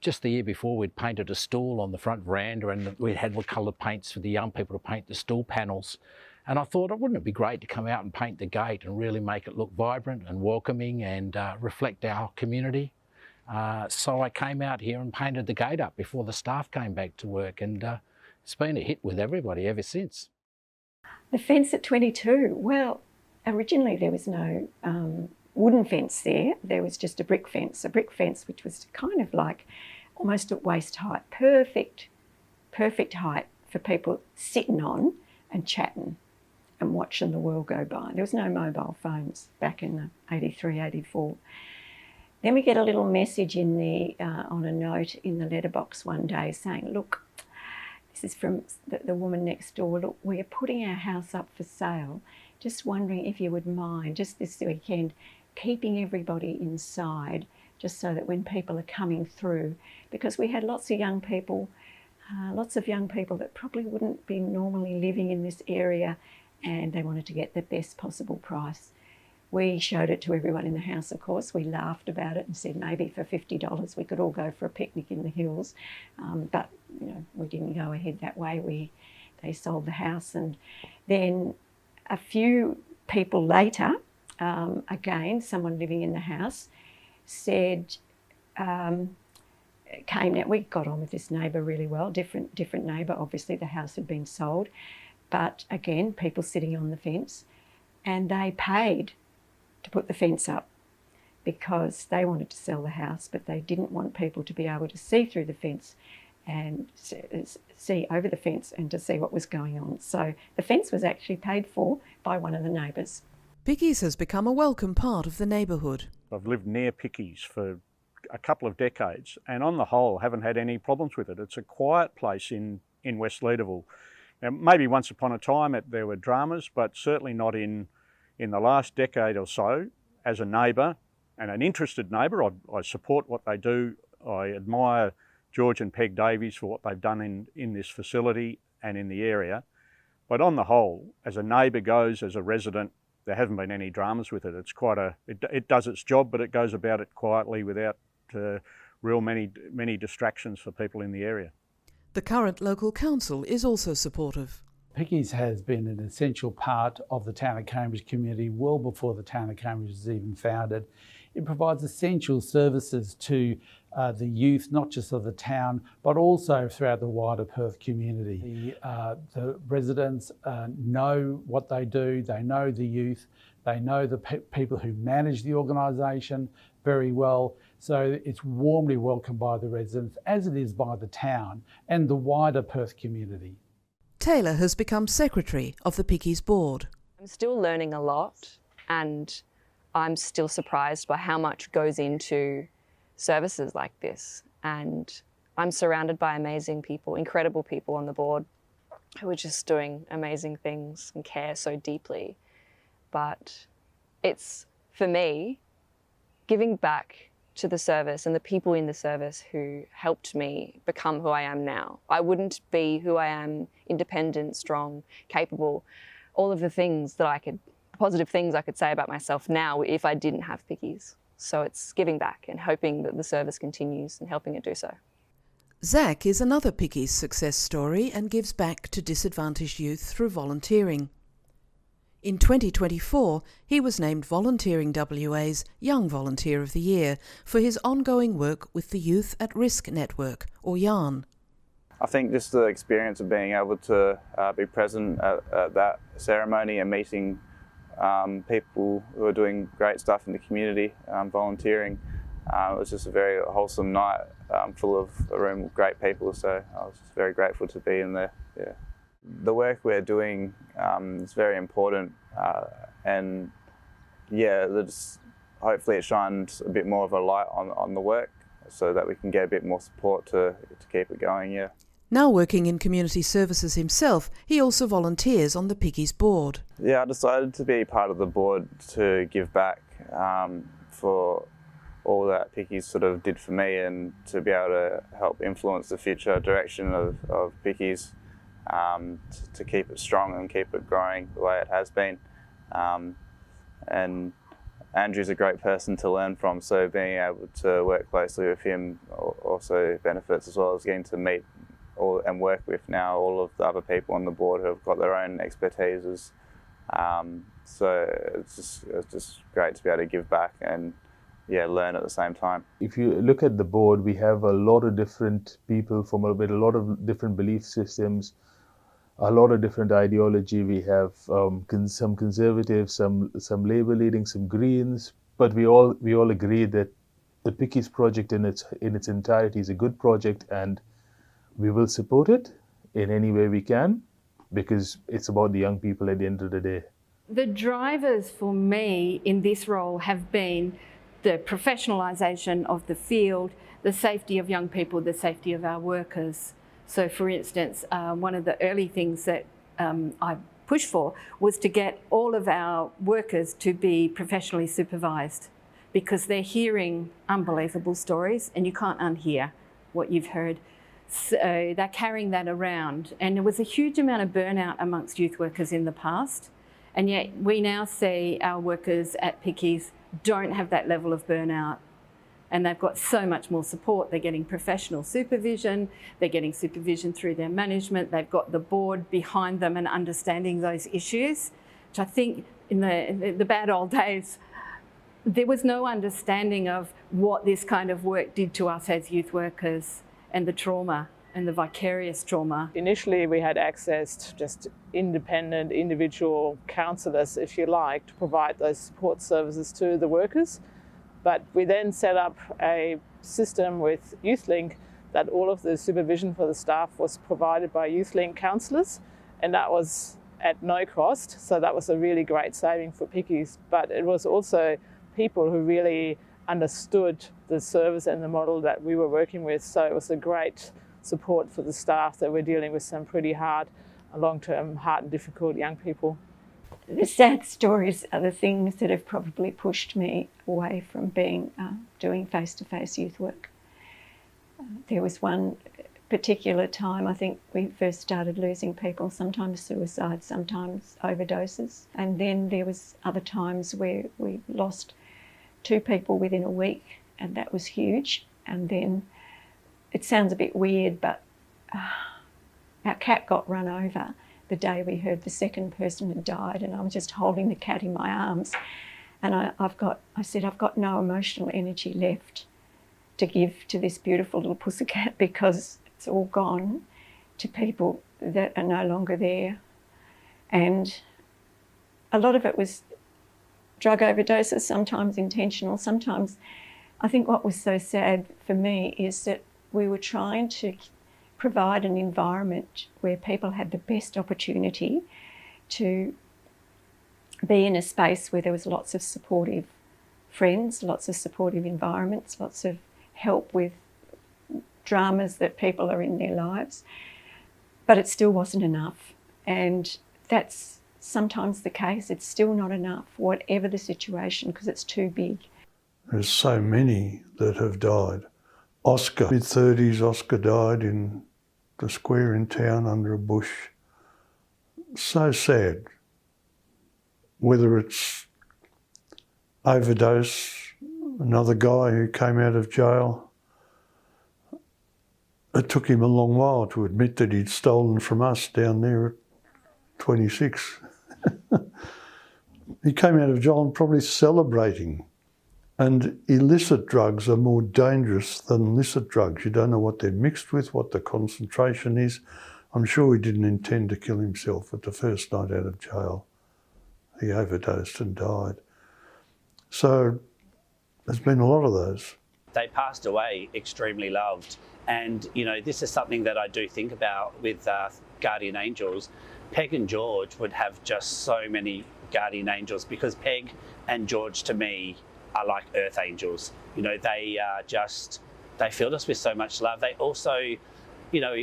just the year before we'd painted a stall on the front veranda, and we had coloured paints for the young people to paint the stall panels. And I thought, wouldn't it be great to come out and paint the gate and really make it look vibrant and welcoming and reflect our community? So I came out here and painted the gate up before the staff came back to work, and it's been a hit with everybody ever since. The fence at 22, well, originally there was no wooden fence there. There was just a brick fence which was kind of like almost at waist height, perfect height for people sitting on and chatting and watching the world go by. There was no mobile phones back in the 83, 84. Then we get a little message in the on a note in the letterbox one day saying, look, this is from the woman next door, look, we're putting our house up for sale. Just wondering if you would mind, just this weekend, keeping everybody inside, just so that when people are coming through, because we had lots of young people that probably wouldn't be normally living in this area, and they wanted to get the best possible price. We showed it to everyone in the house, of course. We laughed about it and said maybe for $50 we could all go for a picnic in the hills. But we didn't go ahead that way. They sold the house, and then a few people later, again, someone living in the house said, came out. We got on with this neighbour really well, different neighbour. Obviously the house had been sold, but again, people sitting on the fence, and they paid to put the fence up because they wanted to sell the house, but they didn't want people to be able to see through the fence and see over the fence and to see what was going on. So the fence was actually paid for by one of the neighbours. PICYS has become a welcome part of the neighbourhood. I've lived near PICYS for a couple of decades, and on the whole haven't had any problems with it. It's a quiet place in West Leederville. Now, maybe once upon a time there were dramas, but certainly not in the last decade or so. As a neighbour and an interested neighbour, I support what they do. I admire George and Peg Davies for what they've done in this facility and in the area. But on the whole, as a neighbour goes, as a resident, there haven't been any dramas with it. It's it does its job, but it goes about it quietly without many distractions for people in the area. The current local council is also supportive. PICYS has been an essential part of the town of Cambridge community well before the town of Cambridge was even founded. It provides essential services to the youth, not just of the town, but also throughout the wider Perth community. The residents know what they do, they know the youth, they know the people who manage the organisation very well. So it's warmly welcomed by the residents, as it is by the town and the wider Perth community. Taylor has become secretary of the PICYS board. I'm still learning a lot, and I'm still surprised by how much goes into services like this. And I'm surrounded by amazing people, incredible people on the board who are just doing amazing things and care so deeply. But it's, for me, giving back to the service and the people in the service who helped me become who I am now. I wouldn't be who I am, independent, strong, capable, all of the things that positive things I could say about myself now if I didn't have PICYS. So it's giving back and hoping that the service continues and helping it do so. Zach is another PICYS success story and gives back to disadvantaged youth through volunteering. In 2024, he was named Volunteering WA's Young Volunteer of the Year for his ongoing work with the Youth at Risk Network, or YARN. I think just the experience of being able to be present at that ceremony and meeting people who are doing great stuff in the community, volunteering. It was just a very wholesome night, full of a room of great people, so I was just very grateful to be in there. Yeah. The work we're doing is very important, and yeah, hopefully it shines a bit more of a light on the work so that we can get a bit more support to keep it going, yeah. Now working in community services himself, he also volunteers on the PICYS board. Yeah, I decided to be part of the board to give back for all that PICYS sort of did for me, and to be able to help influence the future direction of PICYS, to keep it strong and keep it growing the way it has been. And Andrew's a great person to learn from, so being able to work closely with him also benefits, as well as getting to meet and work with now all of the other people on the board who have got their own expertises. So it's just great to be able to give back and learn at the same time. If you look at the board, we have a lot of different people with a lot of different belief systems, a lot of different ideology. We have some conservatives, some Labour leading, some Greens, but we all agree that the PICYS project in its entirety is a good project, and we will support it in any way we can, because it's about the young people at the end of the day. The drivers for me in this role have been the professionalisation of the field, the safety of young people, the safety of our workers. So for instance, one of the early things that I pushed for was to get all of our workers to be professionally supervised, because they're hearing unbelievable stories and you can't unhear what you've heard. So they're carrying that around, and there was a huge amount of burnout amongst youth workers in the past, and yet we now see our workers at PICYS don't have that level of burnout, and they've got so much more support. They're getting professional supervision, they're getting supervision through their management, they've got the board behind them and understanding those issues, which I think in the bad old days, there was no understanding of what this kind of work did to us as youth workers, and the trauma and the vicarious trauma. Initially, we had access to just independent individual counsellors, if you like, to provide those support services to the workers. But we then set up a system with YouthLink that all of the supervision for the staff was provided by YouthLink counsellors, and that was at no cost. So that was a really great saving for PICYS. But it was also people who really understood the service and the model that we were working with. So it was a great support for the staff that were dealing with some pretty hard, long-term, hard and difficult young people. The sad stories are the things that have probably pushed me away from doing face-to-face youth work. There was one particular time, I think we first started losing people, sometimes suicide, sometimes overdoses. And then there was other times where we lost 2 people within a week, and that was huge. And then, it sounds a bit weird, but our cat got run over the day we heard the second person had died, and I was just holding the cat in my arms. And I said, I've got no emotional energy left to give to this beautiful little pussycat, because it's all gone to people that are no longer there. And a lot of it was drug overdoses, sometimes intentional, sometimes. I think what was so sad for me is that we were trying to provide an environment where people had the best opportunity to be in a space where there was lots of supportive friends, lots of supportive environments, lots of help with dramas that people are in their lives. But it still wasn't enough. And that's sometimes the case. It's still not enough, whatever the situation, because it's too big. There's so many that have died. Oscar, mid-30s, Oscar died in the square in town under a bush. So sad. Whether it's overdose, another guy who came out of jail, it took him a long while to admit that he'd stolen from us down there at 26. He came out of jail and probably celebrating And illicit drugs are more dangerous than licit drugs. You don't know what they're mixed with, what the concentration is. I'm sure he didn't intend to kill himself at the first night out of jail. He overdosed and died. So there's been a lot of those. They passed away extremely loved. And, you know, this is something that I do think about with guardian angels. Peg and George would have just so many guardian angels, because Peg and George, to me, are like earth angels. You know, they filled us with so much love. They also, you know,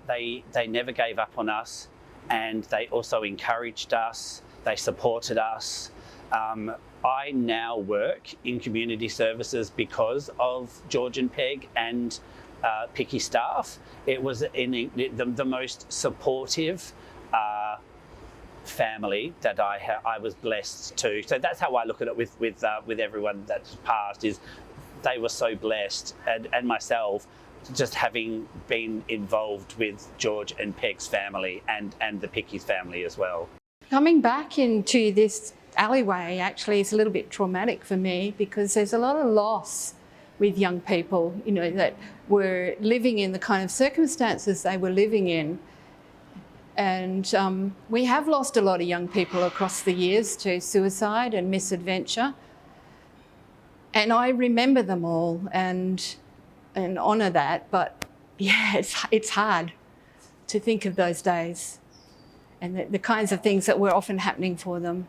they never gave up on us, and they also encouraged us. They supported us. I now work in community services because of George and Peg and PICYS staff. It was the most supportive family that I was blessed to. So that's how I look at it with everyone that's passed, is they were so blessed, and myself, just having been involved with George and Peg's family and the PICYS family as well. Coming back into this alleyway actually is a little bit traumatic for me, because there's a lot of loss with young people, you know, that were living in the kind of circumstances they were living in. And we have lost a lot of young people across the years to suicide and misadventure. And I remember them all and honour that, but yeah, it's hard to think of those days and the kinds of things that were often happening for them.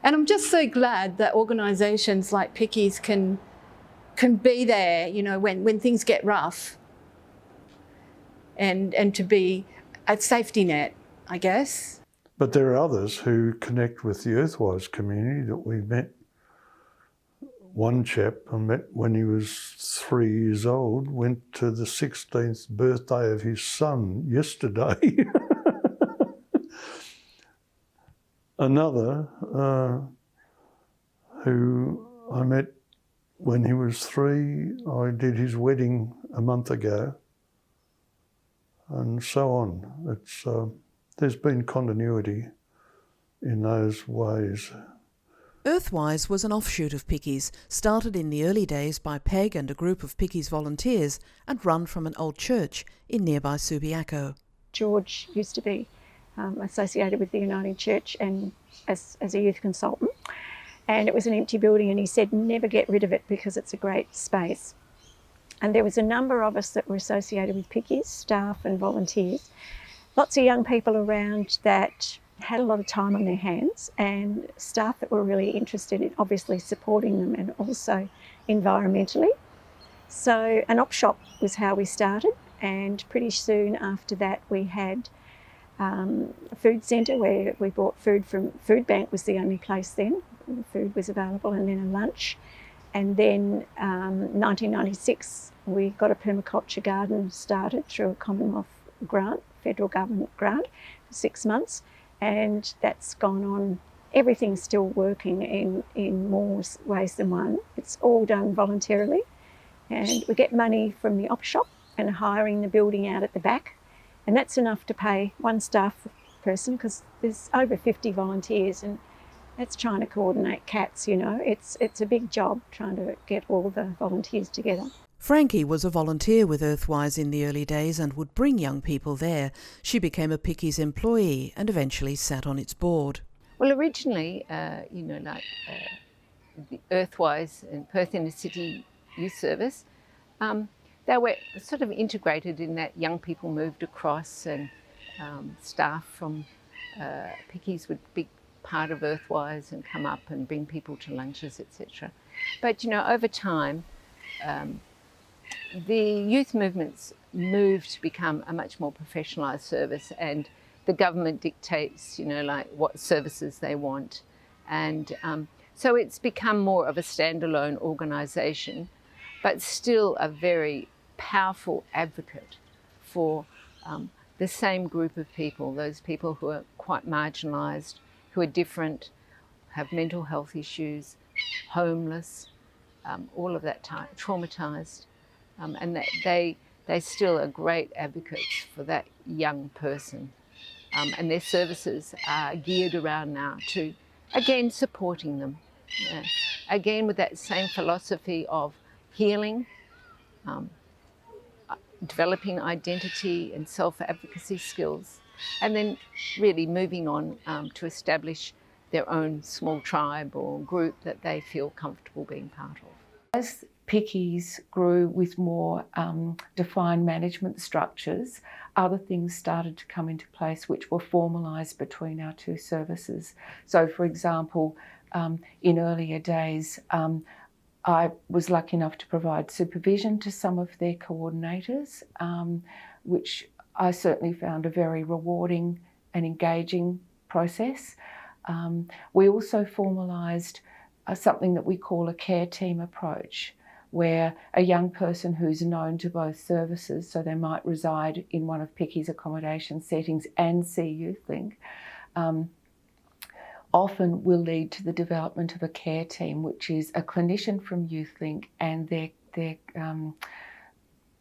And I'm just so glad that organisations like PICYS can be there, you know, when things get rough, and to be a safety net, I guess. But there are others who connect with the Earthwise community that we met. One chap I met when he was 3 years old, went to the 16th birthday of his son yesterday. Another who I met when he was 3, I did his wedding a month ago, and so on. There's been continuity in those ways. Earthwise was an offshoot of PICYS, started in the early days by Peg and a group of PICYS volunteers and run from an old church in nearby Subiaco. George used to be associated with the Uniting Church and as a youth consultant, and it was an empty building, and he said never get rid of it because it's a great space. And there was a number of us that were associated with PICYS, staff and volunteers, lots of young people around that had a lot of time on their hands, and staff that were really interested in obviously supporting them and also environmentally. So an op shop was how we started, and pretty soon after that we had a food centre where we bought food from Food Bank, was the only place then. The food was available, and then a lunch. And then 1996 we got a permaculture garden started through a Commonwealth grant, federal government grant, for 6 months. And that's gone on. Everything's still working in more ways than one. It's all done voluntarily, and we get money from the op shop and hiring the building out at the back, and that's enough to pay one staff person, because there's over 50 volunteers, and that's trying to coordinate cats, you know. It's a big job trying to get all the volunteers together. Frankie was a volunteer with Earthwise in the early days and would bring young people there. She became a PICYS employee and eventually sat on its board. Well, originally, you know, like the Earthwise and Perth Inner City Youth Service, they were sort of integrated in that young people moved across, and staff from PICYS would be part of Earthwise and come up and bring people to lunches, etc. But, you know, over time, the youth movements moved to become a much more professionalised service, and the government dictates, you know, like what services they want. And so it's become more of a standalone organisation, but still a very powerful advocate for the same group of people, those people who are quite marginalised, who are different, have mental health issues, homeless, all of that time, traumatised. And that they still are great advocates for that young person. And their services are geared around now to, again, supporting them. Yeah. again with that same philosophy of healing, developing identity and self-advocacy skills, and then really moving on to establish their own small tribe or group that they feel comfortable being part of. As PICYS grew with more defined management structures, other things started to come into place which were formalised between our two services. So, for example, in earlier days, I was lucky enough to provide supervision to some of their coordinators, which I certainly found a very rewarding and engaging process. We also formalised something that we call a care team approach, where a young person who's known to both services, so they might reside in one of PICYS accommodation settings and see YouthLink, often will lead to the development of a care team, which is a clinician from YouthLink and their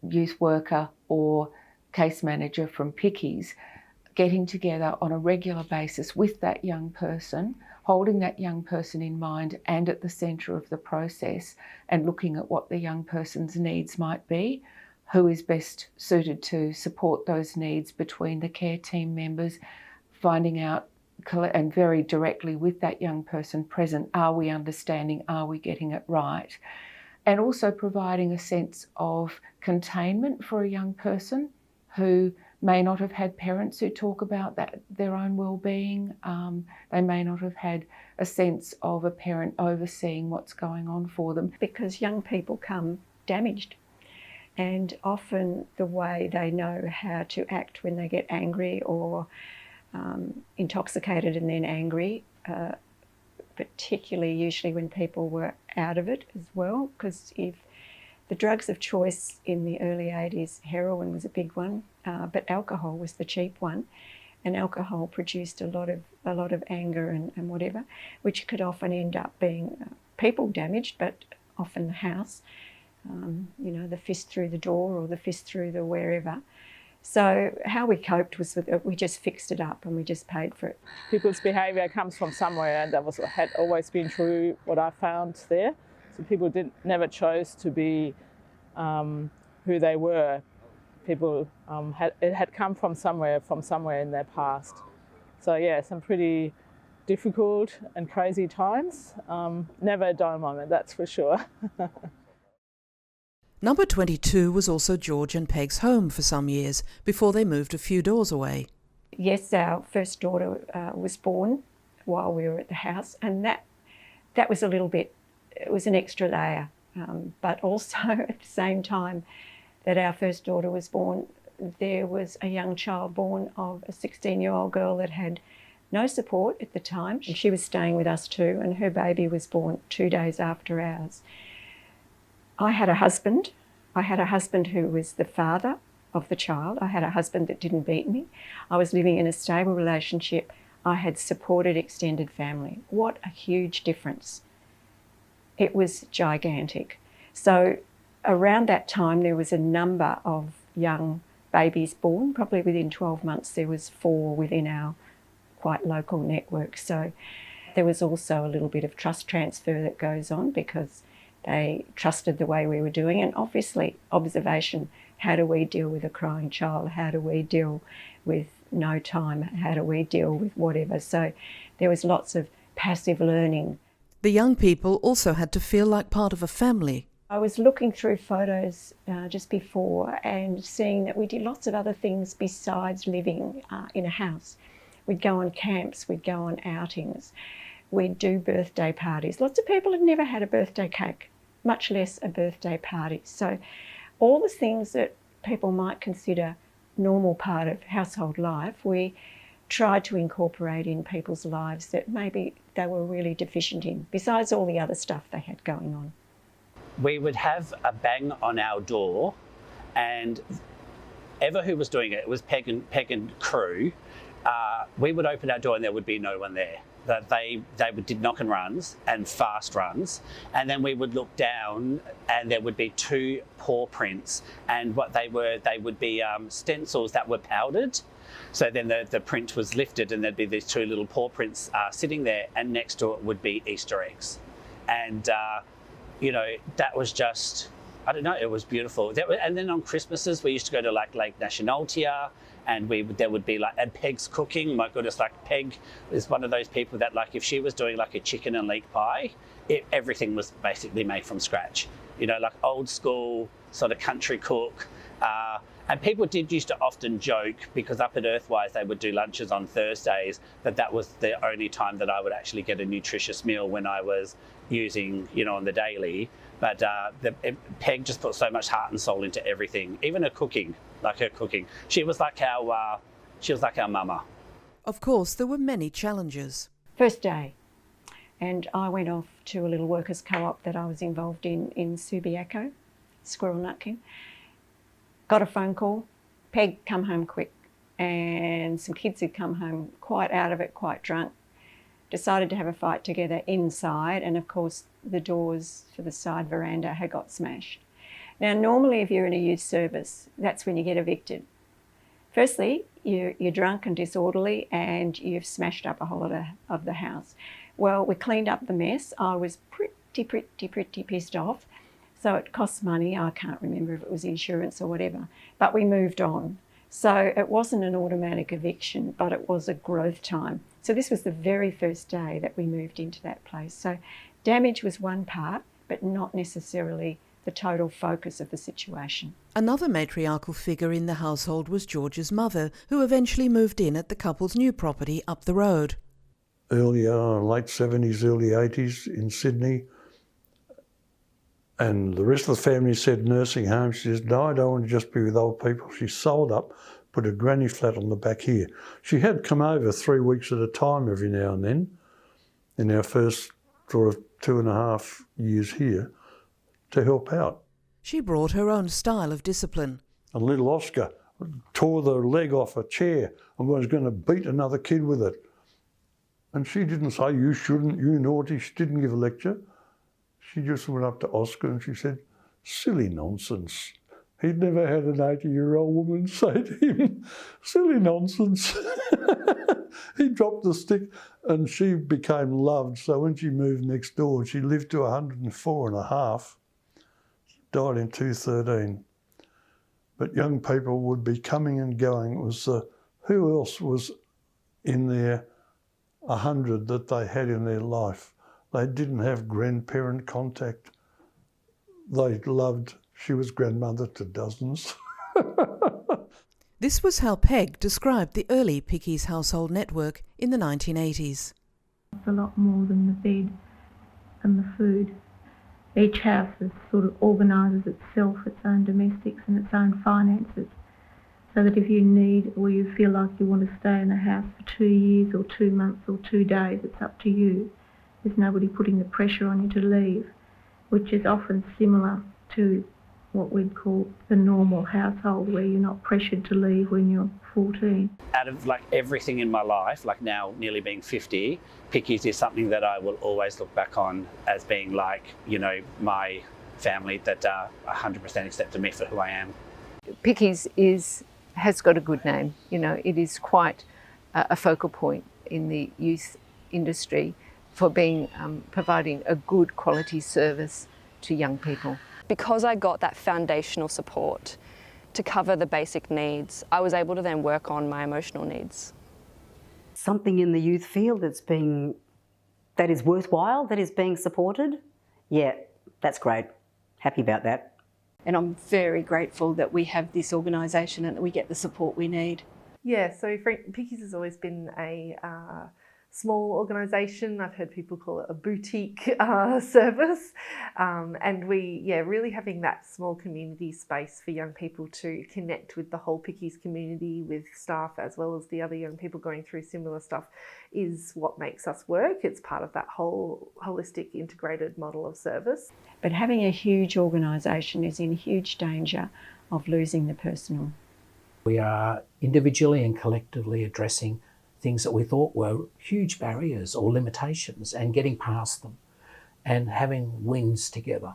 youth worker or case manager from PICYS getting together on a regular basis with that young person, holding that young person in mind and at the centre of the process, and looking at what the young person's needs might be, who is best suited to support those needs between the care team members, finding out and very directly with that young person present, are we understanding, are we getting it right? And also providing a sense of containment for a young person who may not have had parents who talk about their own well-being. They may not have had a sense of a parent overseeing what's going on for them. Because young people come damaged, and often the way they know how to act when they get angry or intoxicated and then angry, particularly usually when people were out of it as well, because if the drugs of choice in the early 80s, heroin was a big one, but alcohol was the cheap one, and alcohol produced a lot of anger and whatever, which could often end up being people damaged, but often the house, you know, the fist through the door or the fist through the wherever. So how we coped was that we just fixed it up and we just paid for it. People's behaviour comes from somewhere, and that had always been true, what I found there. So people never chose to be who they were. People it had come from somewhere in their past. So yeah, some pretty difficult and crazy times. Never a dull moment, that's for sure. Number 22 was also George and Peg's home for some years before they moved a few doors away. Yes, our first daughter was born while we were at the house, and that was a little bit, it was an extra layer. But also at the same time that our first daughter was born, there was a young child born of a 16-year-old girl that had no support at the time, and she was staying with us too, and her baby was born 2 days after ours. I had a husband who was the father of the child. I had a husband that didn't beat me. I was living in a stable relationship. I had supported extended family. What a huge difference. It was gigantic. So around that time there was a number of young babies born. Probably within 12 months there was 4 within our quite local network. So there was also a little bit of trust transfer that goes on because they trusted the way we were doing, and obviously observation. How do we deal with a crying child? How do we deal with no time? How do we deal with whatever? So there was lots of passive learning. The young people also had to feel like part of a family. I was looking through photos just before and seeing that we did lots of other things besides living in a house. We'd go on camps, we'd go on outings, we'd do birthday parties. Lots of people had never had a birthday cake, much less a birthday party. So all the things that people might consider normal part of household life, we tried to incorporate in people's lives that maybe they were really deficient in, besides all the other stuff they had going on. We would have a bang on our door, and ever who was doing it, it was Peg and crew, we would open our door and there would be no one there. That they did knock and runs and fast runs, and then we would look down and there would be 2 paw prints, and what they would be stencils that were powdered. So then the print was lifted and there'd be these 2 little paw prints sitting there, and next to it would be Easter eggs. And, you know, that was just, I don't know, it was beautiful. And then on Christmases, we used to go to like Lake Nationaltia, and there would be like, and Peg's cooking. My goodness, like Peg is one of those people that, like, if she was doing like a chicken and leek pie, everything was basically made from scratch. You know, like old school sort of country cook. And people did used to often joke, because up at Earthwise they would do lunches on Thursdays, that was the only time that I would actually get a nutritious meal when I was using, you know, on the daily. But Peg just put so much heart and soul into everything, even her cooking, like her cooking. She was like our mama. Of course, there were many challenges. First day, and I went off to a little workers' co-op that I was involved in Subiaco, Squirrel Nutkin. Got a phone call, Peg, come home quick. And some kids had come home quite out of it, quite drunk. Decided to have a fight together inside, and of course the doors for the side veranda had got smashed. Now normally if you're in a youth service, that's when you get evicted. Firstly, you're drunk and disorderly and you've smashed up a whole lot of the house. Well, we cleaned up the mess. I was pretty pissed off. So it costs money. I can't remember if it was insurance or whatever, but we moved on. So it wasn't an automatic eviction, but it was a growth time. So this was the very first day that we moved into that place. So damage was one part, but not necessarily the total focus of the situation. Another matriarchal figure in the household was George's mother, who eventually moved in at the couple's new property up the road. Earlier, late 70s, early 80s in Sydney, and the rest of the family said nursing home. She says, no, I don't want to just be with old people. She sold up, put a granny flat on the back here. She had come over 3 weeks at a time every now and then in our first sort of 2.5 years here to help out. She brought her own style of discipline. And little Oscar tore the leg off a chair and was going to beat another kid with it. And she didn't say, you shouldn't, you naughty. She didn't give a lecture. She just went up to Oscar and she said, silly nonsense. He'd never had an 80-year-old woman say to him, silly nonsense. He dropped the stick and she became loved. So when she moved next door, she lived to 104 and a half, died in 2013. But young people would be coming and going. It was who else was in their 100 that they had in their life? They didn't have grandparent contact. They loved, she was grandmother to dozens. This was how Peg described the early PICYS household network in the 1980s. It's a lot more than the bed and the food. Each house is sort of organises itself, its own domestics and its own finances, so that if you need or you feel like you want to stay in a house for 2 years or 2 months or 2 days, it's up to you. There's nobody putting the pressure on you to leave, which is often similar to what we'd call the normal household, where you're not pressured to leave when you're 14. Out of like everything in my life, like now nearly being 50, PICYS is something that I will always look back on as being like, you know, my family that 100% accepted me for who I am. PICYS has got a good name. You know, it is quite a focal point in the youth industry for being providing a good quality service to young people. Because I got that foundational support to cover the basic needs, I was able to then work on my emotional needs. Something in the youth field that is worthwhile, that is being supported, yeah, that's great. Happy about that. And I'm very grateful that we have this organisation and that we get the support we need. Yeah, so PICYS has always been a small organisation. I've heard people call it a boutique service. And we, really having that small community space for young people to connect with the whole PICYS community, with staff as well as the other young people going through similar stuff, is what makes us work. It's part of that whole holistic integrated model of service. But having a huge organisation is in huge danger of losing the personal. We are individually and collectively addressing things that we thought were huge barriers or limitations and getting past them and having wins together.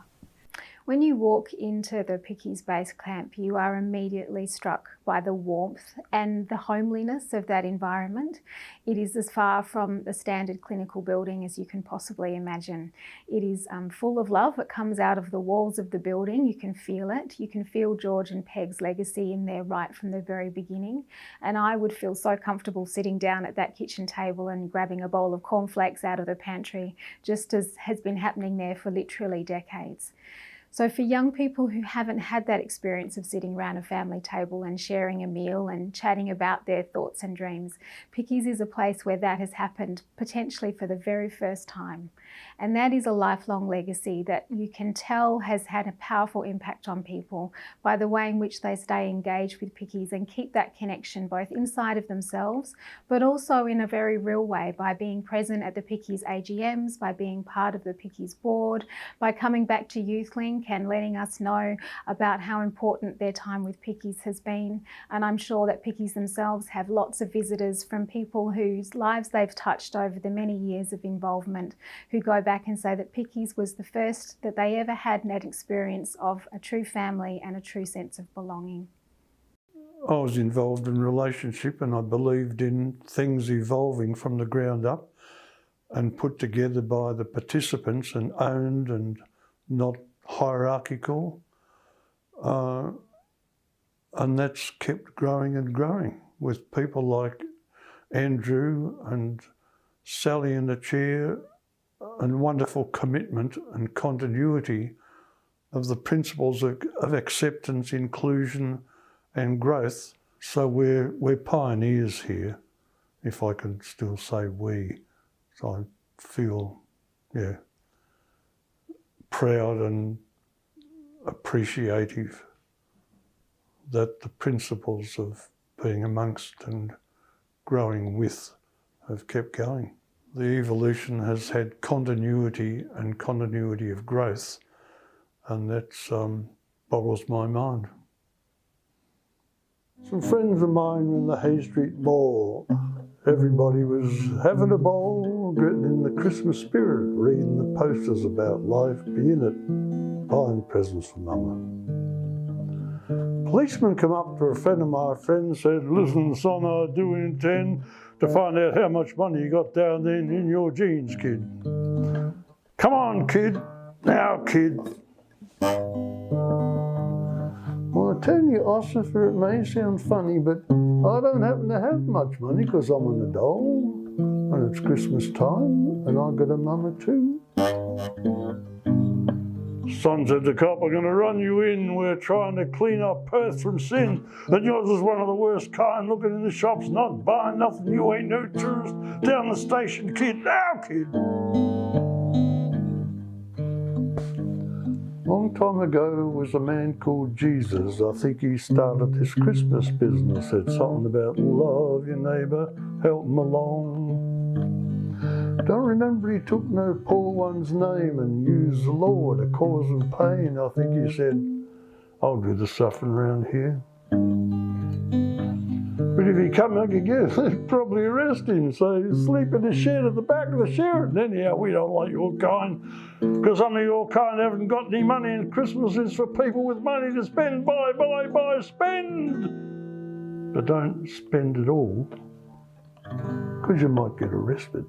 When you walk into the PICYS base camp, you are immediately struck by the warmth and the homeliness of that environment. It is as far from the standard clinical building as you can possibly imagine. It is full of love. It comes out of the walls of the building. You can feel it. You can feel George and Peg's legacy in there right from the very beginning. And I would feel so comfortable sitting down at that kitchen table and grabbing a bowl of cornflakes out of the pantry, just as has been happening there for literally decades. So for young people who haven't had that experience of sitting around a family table and sharing a meal and chatting about their thoughts and dreams, PICYS is a place where that has happened potentially for the very first time. And that is a lifelong legacy that you can tell has had a powerful impact on people by the way in which they stay engaged with PICYS and keep that connection both inside of themselves, but also in a very real way by being present at the PICYS AGMs, by being part of the PICYS board, by coming back to YouthLink and letting us know about how important their time with PICYS has been. And I'm sure that PICYS themselves have lots of visitors from people whose lives they've touched over the many years of involvement, who go back and say that PICYS was the first that they ever had an experience of a true family and a true sense of belonging. I was involved in relationship and I believed in things evolving from the ground up and put together by the participants and owned and not hierarchical. And that's kept growing and growing with people like Andrew and Sally in the chair, and wonderful commitment and continuity of the principles of acceptance, inclusion and growth. So we're pioneers here, if I can still say we. So I feel, proud and appreciative that the principles of being amongst and growing with have kept going. The evolution has had continuity and continuity of growth, and that boggles my mind. Some friends of mine were in the Hay Street Ball. Everybody was having a ball, getting in the Christmas spirit, reading the posters about life, being it, buying presents for Mama. Policeman come up to a friend of my friend and said, "Listen, son, I do intend to find out how much money you got down there in your jeans, kid. Come on, kid. Now, kid." Well, I tell you, Ossifer, it may sound funny, but I don't happen to have much money because I'm an adult and it's Christmas time and I got a mama too. Son said, "The cop are going to run you in. We're trying to clean up Perth from sin. And yours is one of the worst kind, looking in the shops, not buying nothing. You ain't no tourist. Down the station, kid. Now, kid." Long time ago was a man called Jesus. I think he started this Christmas business. Said something about love your neighbour, help him along. Don't remember he took no poor one's name and used the law to cause them pain. I think he said, "I'll do the suffering around here." But if he come back again, they'd probably arrest him. So he'd sleep in the shed at the back of the Sheraton. Anyhow, we don't like your kind, because some of your kind haven't got any money, and Christmas is for people with money to spend. Buy, spend. But don't spend it all, because you might get arrested.